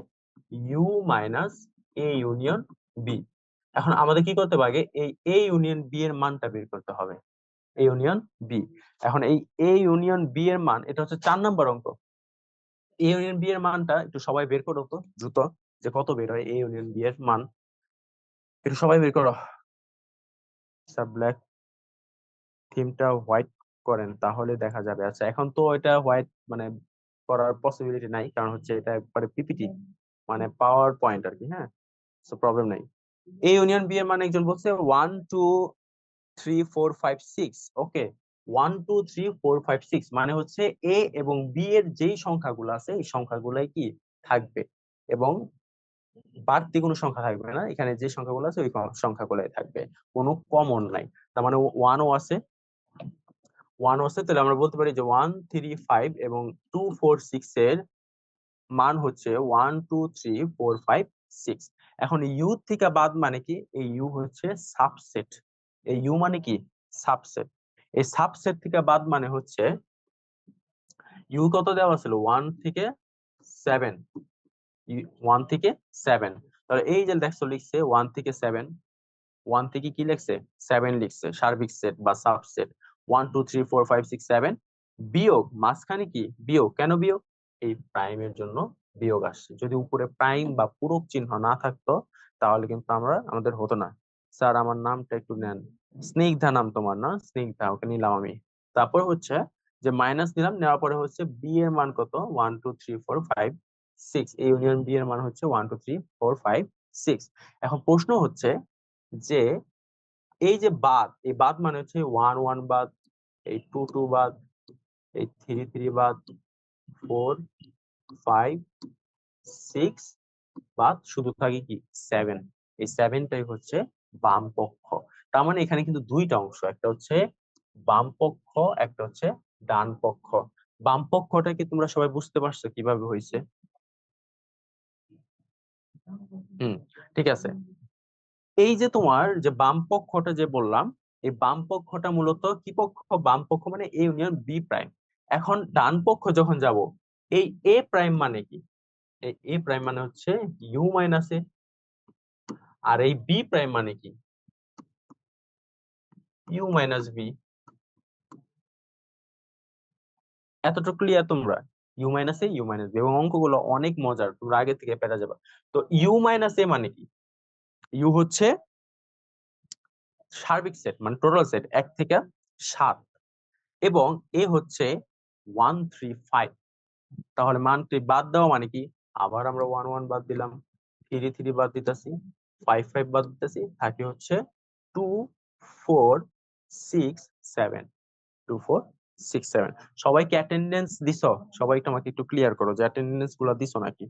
U minus A union B. এখন আমাদের কি করতে হবে, আগে এই এ ইউনিয়ন বি এর মানটা বের করতে হবে, এ ইউনিয়ন বি। এখন এই এ ইউনিয়ন বি এর মান, এটা হচ্ছে 4 নাম্বার অঙ্ক। এ ইউনিয়ন বি এর মানটা একটু সবাই বের করো তো দ্রুত, যে কত বের হয় এ ইউনিয়ন বি এর মান, একটু সবাই বের করো। স্যার ব্ল্যাক থিমটা হোয়াইট করেন তাহলে দেখা যাবে। আচ্ছা এখন তো এটা হোয়াইট মানে করার পসিবিলিটি নাই, কারণ হচ্ছে এটা একবারে পিপিটি মানে পাওয়ার পয়েন্ট আর কি, হ্যাঁ, সো প্রবলেম নাই। এ ইউনিয়ন বি এর মানে একজন বলছে 1, 2, 3, 4, 5, 6, ওকে 1, 2, 3, 4, 5, 6 মানে হচ্ছে এ এবং বি এর যেই সংখ্যাগুলো আছে এই সংখ্যাগুলাই কি থাকবে, এবং বাড়তি কোনো সংখ্যা থাকবে না, এখানে যে সংখ্যাগুলো আছে ওই সংখ্যাগুলাই থাকবে, কোনো কমন নাই। তার মানে ওয়ানও আছে, ওয়ানও আছে, তাহলে আমরা বলতে পারি যে 1, 3, 5 এবং 2, 4, 6 এর মান হচ্ছে 1, 2, 3, 4, 5, 6। এখন ইউ থেকে বাদ মানে কি, এই ইউ হচ্ছে সাবসেট, এই ইউ মানে কি সাবসেট, এই সাবসেট থেকে বাদ মানে হচ্ছে ইউ কত দেওয়া ছিল 1 থেকে 7, 1 থেকে 7, তাহলে এই যে দেখছো লিখছে 1 থেকে 7, 1 থেকে কি লিখছে 7 লিখছে, সার্বিক সেট বা সাবসেট 1, 2, 3, 4, 5, 6, 7, বিয়োগ মাঝখানে কি বিয়োগ, কেন বিয়োগ, এই প্রাইমের জন্য বিয়োগ আসছে। যদি উপরে প্রাইম বা পূরক চিহ্ন না থাকতো তাহলে কিন্তু আমাদের হতো না। স্যার আমার নামটা একটু নেন, স্নিগ্ধা নাম তোমার না, স্নিগ্ধা, ওকে নিলাম আমি। তারপর হচ্ছে যে মাইনাস নিলাম, নেওয়ার পরে হচ্ছে বি এর মান কত 1, 2, 3, 4, 5, 6, এই ইউনিয়ন বি এর মান হচ্ছে 1, 2, 3, 4, 5, 6। এখন প্রশ্ন হচ্ছে যে এই যে বাদ, এই বাদ মানে হচ্ছে 1 1 বাদ, এই 2 2 বাদ, এই 3 3 বাদ, 4 5 6 বাদ, শুধু থাকে কি 7। এই 7টাই হচ্ছে বাম পক্ষ। তার মানে এখানে কিন্তু দুইটা অংশ, একটা হচ্ছে বাম পক্ষ, একটা হচ্ছে ডান পক্ষ। বাম পক্ষটা কি তোমরা সবাই বুঝতে পারছো কিভাবে হয়েছে? হুম, ঠিক আছে। এই যে তোমার যে বাম পক্ষটা যে বললাম, এই বাম পক্ষটা মূলত কি পক্ষ? বাম পক্ষ মানে এ ইউনিয়ন বি প্রাইম। এখন ডান পক্ষ যখন যাব, এই এ প্রাইম মানে কি? এই এ প্রাইম মানে হচ্ছে ইউ মাইনাস এ, আর এই বি প্রাইম মানে কি? U minus B. এতটুকু ক্লিয়ার তোমরা? U minus A, U minus B, এবং অঙ্কগুলো অনেক মজার, তোমরা আগে থেকে পেরে যাবে। তো ইউ মাইনাস এ মানে কি? ইউ হচ্ছে সার্বিক সেট, মানে টোটাল সেট 1 থেকে 7, এবং এ হচ্ছে 1 3 5। তাহলে মানটি বাদ দেওয়া মানে কি? আবার আমরা 1 1 বাদ দিলাম, 3 3 বাদ দিতেছি, 5 5 বাদ দিতেছি, থাকে হচ্ছে 2 4 6 7, 2 4 6 7। সবাইকে অ্যাটেন্ডেন্স দিছো? সবাই একটু আমাকে একটু ক্লিয়ার করো যে অ্যাটেন্ডেন্স গুলো দিছো নাকি।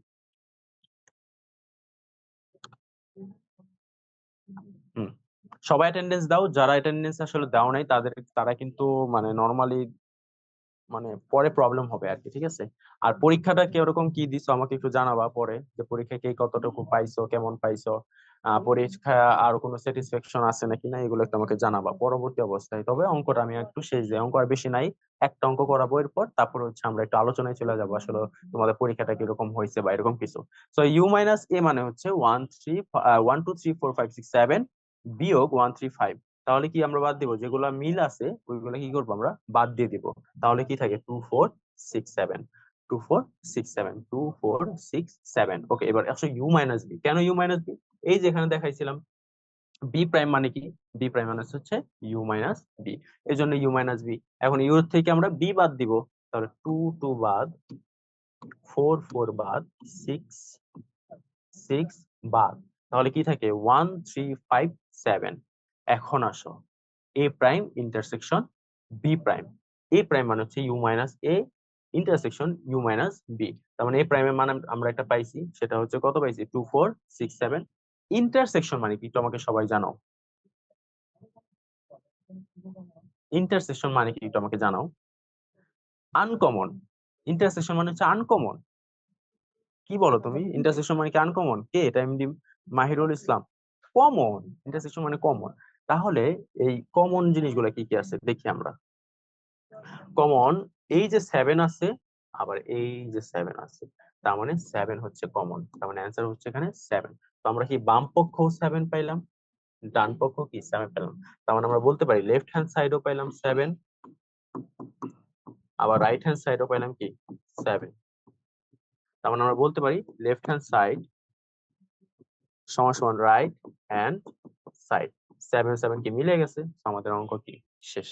হুম, সবাই অ্যাটেন্ডেন্স দাও। যারা অ্যাটেন্ডেন্স আসলে দাও নাই তারা কিন্তু মানে নর্মালি মানে পরে প্রবলেম হবে আর কি, ঠিক আছে? আর পরীক্ষাটা কিরকম কি দিছো আমাকে একটু জানাবা পরে, যে পরীক্ষা কে কতটুকু পাইছো, কেমন পাইছো, পরীক্ষা আর কোনো স্যাটিসফ্যাকশন আছে নাকি না, এগুলো একটু আমাকে জানাবা পরবর্তী অবস্থায়। তবে অঙ্কটা আমি একটু শেষ যে অঙ্ক আর বেশি নাই, একটা অঙ্ক করাবো, এরপর তারপর হচ্ছে আমরা একটু আলোচনায় চলে যাবো আসলে তোমাদের পরীক্ষাটা কিরকম হয়েছে বা এরকম কিছু। তো ইউ মাইনাস এ মানে হচ্ছে 1 2 3 4 5 6 7 বিয়োগ 1 3 5। তাহলে কি আমরা বাদ দিব? যেগুলা মিল আছে ওইগুলা কি করবো? আমরা বাদ দিয়ে দিব। তাহলে কি থাকে? 2 4 6 7, 2 4 6 7, 2 4 6 7। ওকে, এবার আসলে ইউ মাইনাস বি। কেন ইউ মাইনাস বি? এই যে এখানে দেখাইছিলাম, বি প্রাইম মানে কি? বি প্রাইম মানে হচ্ছে ইউ মাইনাস বি, এই জন্য ইউ মাইনাস বি। এখন ইউ থেকে আমরা বি বাদ দিব, তাহলে 2 2 বাদ, 4 4 বাদ, 6 6 বাদ, তাহলে কি থাকে? 1 3 5 7। এখন আসো A prime intersection B prime. A prime মানে হচ্ছে U minus A intersection U minus B. তার মানে এ প্রাইমের মান আমরা একটা পাইছি, সেটা হচ্ছে কত পাইছি? 2 4 6 7। ইন্টারসেকশন মানে কি? একটু আমাকে সবাই জানাও। ইন্টারসেকশন মানে কি? একটু আমাকে জানাও। আনকমন। ইন্টারসেকশন মানে হচ্ছে আনকমন। কি বলো তুমি? ইন্টারসেকশন মানে কি আনকমন? কে এটা? এমডি মাহিরুল ইসলাম। কমন। ইন্টারসেকশন মানে কমন। তাহলে এই কমন জিনিসগুলো কি কি আছে দেখি আমরা। কমন, এই যে 7 আছে, আবার এই যে 7 আছে, তার মানে 7 হচ্ছে কমন। তার মানে অ্যান্সার হচ্ছে এখানে 7। তো আমরা কি বাম পক্ষ 7 পাইলাম, ডান পক্ষ কি 7 পেলাম। তার মানে আমরা বলতে পারি লেফট হ্যান্ড সাইডও পাইলাম 7, আবার রাইট হ্যান্ড সাইডও পাইলাম কি 7। তার মানে আমরা বলতে পারি লেফট হ্যান্ড সাইড সমান সমান রাইট হ্যান্ড সাইড। 7 7 কি মিলে গেছে, তো আমাদের অঙ্ক কি শেষ।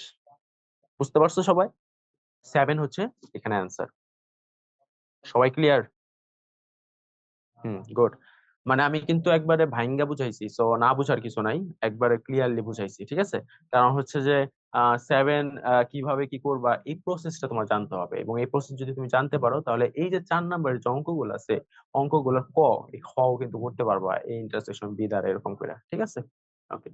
বুঝতে পারছো সবাই? 7 হচ্ছে এখানে অ্যান্সার। সবাই ক্লিয়ার? গুড। মানে আমি কিন্তু একবারে ভাইঙ্গা বুঝাইছি, সো না বুঝার কিছু নাই, একবারে ক্লিয়ারলি বুঝাইছি, ঠিক আছে? কারণ হচ্ছে যে 7 কিভাবে কি করবা এই প্রসেসটা তোমার জানতে হবে, এবং এই প্রসেস যদি তুমি জানতে পারো তাহলে এই যে 4 নাম্বারের যে অঙ্কগুলো আছে, অঙ্কগুলোর এই খ ও কিন্তু করতে পারবা এই ইন্টারসেকশন বি দ্বারা, এরকম করে, ঠিক আছে? ওকে।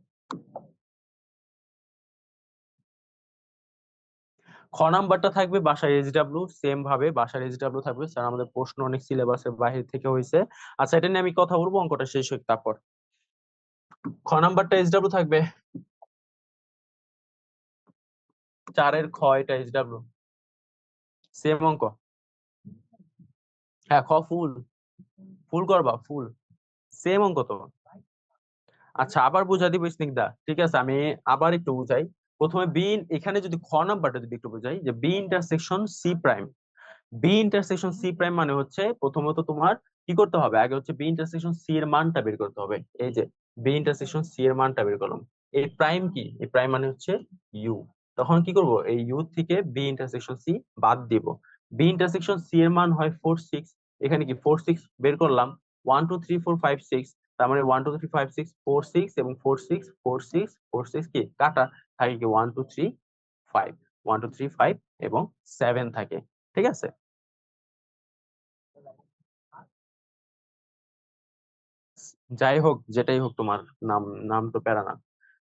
খ নাম্বারটা থাকবে বাসার এইচডব্লিউ, সেম ভাবে বাসার এইচডব্লিউ থাকবে। স্যার আমাদের প্রশ্ন অনেক সিলেবাসের বাইরে থেকে হয়েছে। আচ্ছা, এটা নিয়ে আমি কথা বলবো, অঙ্কটা শেষ হোক তারপর। খ নাম্বারটা এইচডব্লিউ থাকবে, 4-এর খ, এটা এইচডব্লিউ, সেম অঙ্ক। হ্যাঁ, খ ফুল, ফুল করবা ফুল, সেম অঙ্ক তো। আচ্ছা, আবার বুঝা দিব স্নিগ্ধা, ঠিক আছে? আমি আবার একটু বুঝাই। প্রথমে বি, এখানে যদি খ নাম্বারটা যদি একটু বুঝাই, যে B intersection C prime. B intersection C prime মানে হচ্ছে প্রথমত তোমার কি করতে হবে? আগে হচ্ছে বি ইন্টারসেকশন সি এর মানটা বের করতে হবে। এই যে বি ইন্টারসেকশন সি এর মানটা বের করলাম। এই প্রাইম কি? এই প্রাইম মানে হচ্ছে ইউ। তখন কি করব? এই ইউ থেকে বি ইন্টারসেকশন সি বাদ দিব। বি ইন্টারসেকশন সি এর মান হয় 4 6। এখানে কি 4 6 বের করলাম, 1 2 3 4 5 6। তার মানে 1 2 3 5 6 4 6 এবং 4 6 4 6 4 6 কি কাটা থাকে কি 1 2 3 5 1 2 3 5 এবং 7 থাকে। ঠিক আছে, যাই হোক যেটাই হোক তোমার নাম, নাম তো প্যারা না।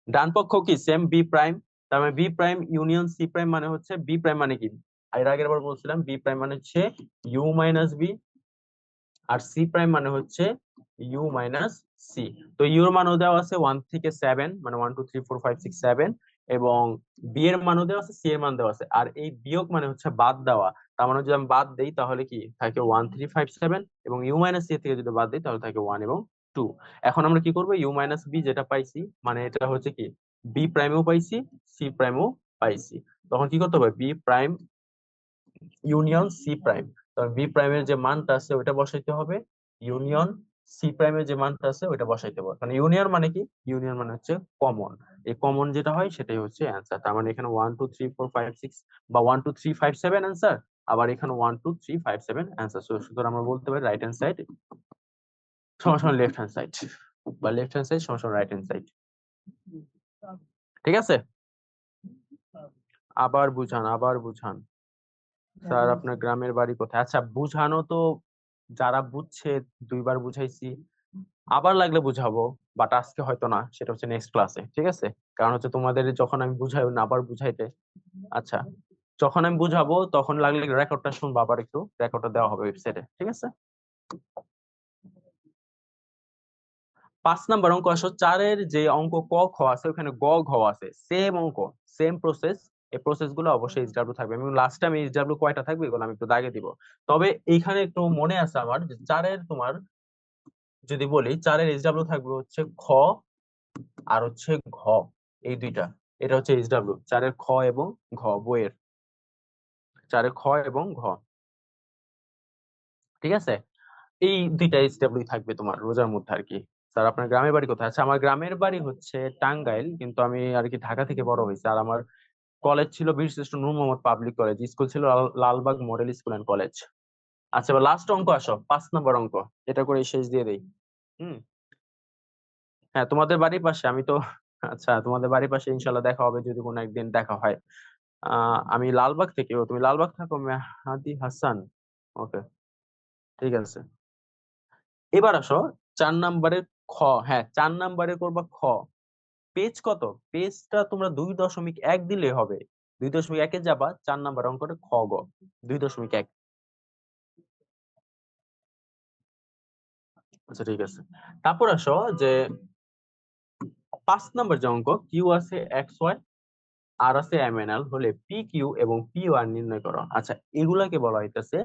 ডান পক্ষ কি সেম বি প্রাইম, তার মানে B prime union C prime মানে হচ্ছে বি প্রাইম মানে কি, এর আগের বার বলছিলাম বি প্রাইম মানে হচ্ছে ইউ মাইনাস বি, আর সি প্রাইম মানে হচ্ছে ইউ মাইনাস সি। তো ইউর মানও দেওয়া আছে 1 থেকে 7, মানে 1 2 3 4 5 6 7, এবং বি এর মানও দেওয়া আছে, সি এর মান দেওয়া আছে, আর এই বিয়োগ মানে হচ্ছে বাদ দেওয়া। তার মানে যদি আমি বাদ দেই তাহলে কি থাকে 1 3 5 7, এবং ইউ মাইনাস সি থেকে যদি বাদ দিই তাহলে থাকে 1 এবং 2। এখন আমরা কি করবো, ইউ মাইনাস বি যেটা পাইছি মানে এটা হচ্ছে কি বি প্রাইমেও পাইছি, সি প্রাইমেও পাইছি, তখন কি করতে হবে B prime union C prime. তবে বি প্রাইমের যে মানটা আছে ওইটা বসাইতে হবে, ইউনিয়ন সি প্রাইমের যে মানটা আছে ওইটা বসাইতে হবে। মানে ইউনিয়ন মানে কি, ইউনিয়ন মানে হচ্ছে কমন, এই কমন যেটা হয় সেটাই হচ্ছে অ্যান্সার। তার মানে এখানে 1 2 3 4 5 6 বা 1 2 3 5 7 অ্যান্সার, আবার এখানে 1 2 3 5 7 অ্যান্সার। সুতরাং আমরা বলতে পারি রাইট হ্যান্ড সাইড সমান সমান লেফট হ্যান্ড সাইড, বা লেফট হ্যান্ড সাইড সমান সমান রাইট হ্যান্ড সাইড। ঠিক আছে, আবার বুঝান, আবার বুঝান। স্যার আপনার গ্রামের বাড়ি কোথায়? আচ্ছা বুঝানো তো যারা বুঝছে 2বার বুঝাইছি, আবার লাগলে বুঝাবো, বাট আজকে হয়তো না, সেটা হচ্ছে নেক্সট ক্লাসে। ঠিক আছে, কারণ হচ্ছে তোমাদের যখন আমি বুঝাই না আবার বুঝাইতে, আচ্ছা যখন আমি বুঝাবো তখন লাগলে রেকর্ডটা শুনবো, আবার একটু রেকর্ডটা দেওয়া হবে ওয়েবসাইটে। ঠিক আছে, 5 নাম্বার অঙ্ক আসো, 4-এর যে অঙ্ক ক খ আছে ওখানে গ ঘ আছে, সেম অঙ্ক, সেম প্রসেস। এই প্রসেস গুলো অবশ্যই এইচডব্লিউ থাকবে, এবং লাস্ট টাইম এইচডব্লিউ কয়টা থাকবে এগুলো আমি একটু দাগে দিব। তবে এইখানে একটু মনে আছে আমার যে 4-এর তোমার যদি বলি 4-এর এইচডব্লিউ থাকবে হচ্ছে খ আর হচ্ছে ঘ, এই দুইটা। এটা হচ্ছে এইচডব্লিউ 4-এর খ এবং ঘ, বইয়ের 4-এর খ এবং ঘ। ঠিক আছে, এই দুইটা এইচডব্লিউ থাকবে তোমার রোজার মধ্যে আর কি। স্যার আপনার গ্রামের বাড়ি কোথায়? আচ্ছা আমার গ্রামের বাড়ি হচ্ছে টাঙ্গাইল, কিন্তু আমি আর কি ঢাকা থেকে বড় হয়েছি। আর আমার কলেজ ছিল বীরশ্রেষ্ঠ নূর মোহাম্মদ পাবলিক কলেজ, স্কুল ছিল Lalbagh model school and college. আচ্ছা এবার লাস্ট অঙ্ক আসো, 5 নম্বর অঙ্ক, এটা করে শেষ দিয়ে দেই। হুম, হ্যাঁ তোমাদের বাড়ির পাশে আমি তো, আচ্ছা তোমাদের বাড়ির পাশে ইনশাল্লাহ দেখা হবে যদি কোনো একদিন দেখা হয়। আমি লালবাগ থেকে, ও তুমি লালবাগ থাকো, মেহাদি হাসান। ওকে, ঠিক আছে। এবার আসো 4 নাম্বারের খ, হ্যাঁ 4 নাম্বারে করবা খ। পেজ কত, পেজটা তোমরা 2.1 দিলে হবে, 2.1-এ যাবা, 4 নাম্বার অঙ্কটা খ গ 2.1। আচ্ছা ঠিক আছে, তারপর আসো যে 5 নাম্বার যে অঙ্ক, কিউ আছে এক্স ওয়াই, আর আছে এম এন এল, হলে পি কিউ এবং পি আর নির্ণয় করো। আচ্ছা এগুলাকে বলা হইতেছে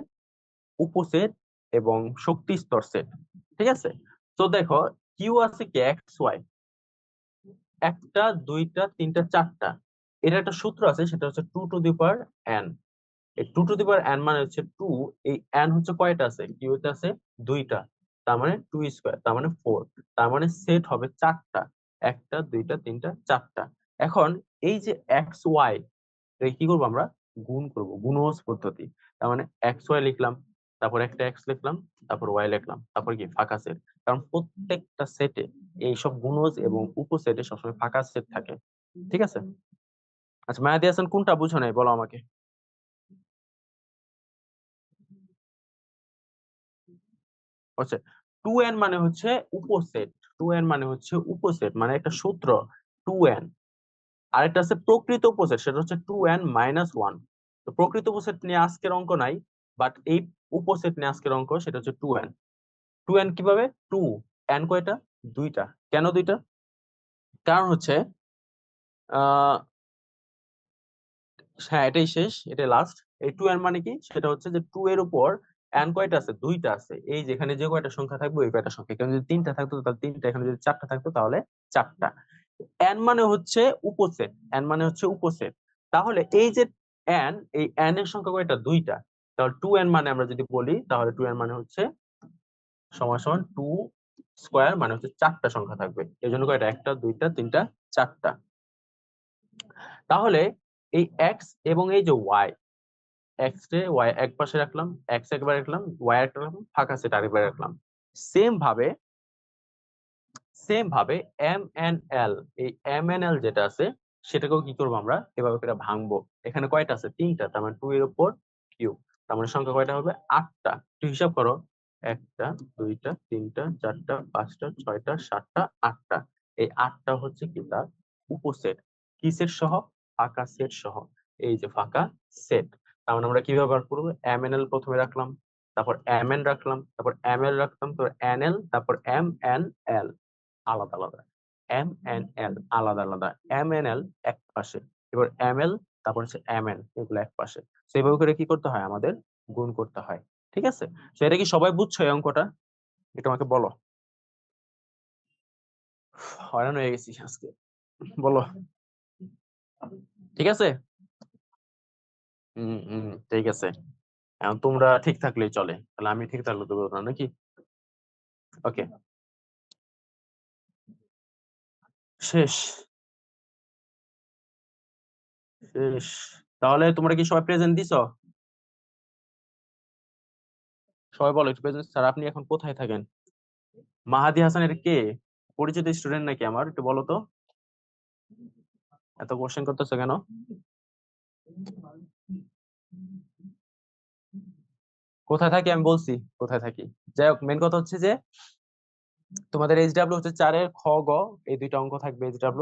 উপসেট এবং শক্তি স্তর সেট। ঠিক আছে, তো দেখো কিউ আছে কি এক্স ওয়াই, একটা দুইটা তিনটা চারটা, এটা একটা সূত্র আছে সেটা হচ্ছে 2 টু দি পাওয়ার এন। এই 2 টু দি পাওয়ার এন মানে হচ্ছে 2, এই এন হচ্ছে কয়টা আছে, কিউতে আছে দুইটা, তার মানে 2 স্কোয়ার, তার মানে 4, তার মানে সেট হবে চারটা, একটা দুইটা তিনটা চারটা। এখন এই যে এক্স ওয়াই কি করবো আমরা, গুণ করব, গুণজ পদ্ধতি। তার মানে এক্স ওয়াই লিখলাম, তারপর একটা এক্স লিখলাম, তারপর ওয়াই লিখলাম, তারপর কি ফাঁকা সেট, কারণ প্রত্যেকটা সেটে এইসব গুণজ এবং উপসেটে সবসময় ফাঁকা সেট থাকে। ঠিক আছে, আচ্ছা মায়াদি হাসান কোনটা বুঝো নাই বলো আমাকে। হচ্ছে 2n মানে হচ্ছে উপসেট, 2n মানে হচ্ছে উপসেট, মানে একটা সূত্র 2n। আরেকটা আছে প্রকৃত উপসেট, সেটা হচ্ছে 2n-1। তো প্রকৃত উপসেট নিয়ে আজকের অঙ্ক নাই, বাট এই উপসেট নিয়ে আজকের অঙ্ক, সেটা হচ্ছে 2n। 2n কিভাবে, 2n কয়টা, দুইটা। কেন দুইটা, কারণ হচ্ছে আহ হ্যাঁ এটাই শেষ, এটাই লাস্ট। এই 2n মানে কি, সেটা হচ্ছে যে 2 এর উপর n কয়টা আছে, দুইটা আছে। এই যেখানে যে কয়টা সংখ্যা থাকবে ওই কয়টা সংখ্যা, এখানে যদি তিনটা থাকতো তাহলে তিনটা, এখানে যদি চারটা থাকতো তাহলে চারটা। n মানে হচ্ছে উপসেট, n মানে হচ্ছে উপসেট। তাহলে এই যে n, এই n এর সংখ্যা কয়টা, দুইটা। তাহলে 2n মানে আমরা যদি বলি তাহলে 2n মানে হচ্ছে সমান সমান 2 স্কোয়ার, মানে হচ্ছে চারটা সংখ্যা থাকবে। এই জন্য কয়টা, একটা দুইটা তিনটা চারটা। তাহলে এই এক্স এবং এই যে ওয়াই, এক্স রে ওয়াই এক পাশে রাখলাম, এক্স একবার রাখলাম, ওয়াই একটা রাখলাম, ফাঁকা সেট আরেকবার রাখলাম। সেম ভাবে সেম ভাবে এম এন এল, এই এম এন এল যেটা আছে সেটাকেও কি করবো আমরা এভাবে করে ভাঙবো। এখানে কয়টা আছে? 3টা, তার মানে 2 এর উপর কিউব, তার মানে সংখ্যা কয়টা হবে? 8টা। একটু হিসাব করো, 1টা 2টা 3টা 4টা 5টা 6টা 7টা 8টা। এই 8টা হচ্ছে কি তার উপসেট। কি সেট সহ? ফাঁকা সেট সহ। এই যে ফাঁকা সেট। তার মানে আমরা কি ব্যবহার করবো? এম এন এল প্রথমে রাখলাম, তারপর এম এন রাখলাম, তারপর এম এল রাখলাম, তারপর এন এল, তারপর এম এন এল আলাদা আলাদা, এম এন এল আলাদা আলাদা, এম এন এল এক পাশে, এবার এম এল, তারপর হচ্ছে এম এন, এগুলো এক পাশে। তো এইভাবে করে কি করতে হয়? আমাদের গুণ করতে হয়। ঠিক আছে? তো এটা কি সবাই বুঝছো এই অঙ্কটা? এটা আমাকে বলো। হয়রান হয়ে গেছি আজকে, বলো। ঠিক আছে? ঠিক আছে। এখন তোমরা ঠিক থাকলেই চলে, তাহলে আমি ঠিক থাকলে তো বলবো না নাকি? ওকে, শেষ শেষ। তাহলে তোমরা কি সবাই প্রেজেন্ট দিছো? সবাই বলো একটু প্রেজেন্ট। স্যার আপনি এখন কোথায় থাকেন? মাহাদি হাসান এটা কে? পরিচিত স্টুডেন্ট নাকি আমার? একটু বলো তো, এত কোশ্চেন করতেছো কেন? কোথায় থাকি আমি বলছি, কোথায় থাকি। যাই হোক, মেন কথা হচ্ছে যে তোমাদের এইচডাব্লিউ হচ্ছে 4-এর খ গ, এই দুইটা অঙ্ক থাকবে এইচডাব্লিউ।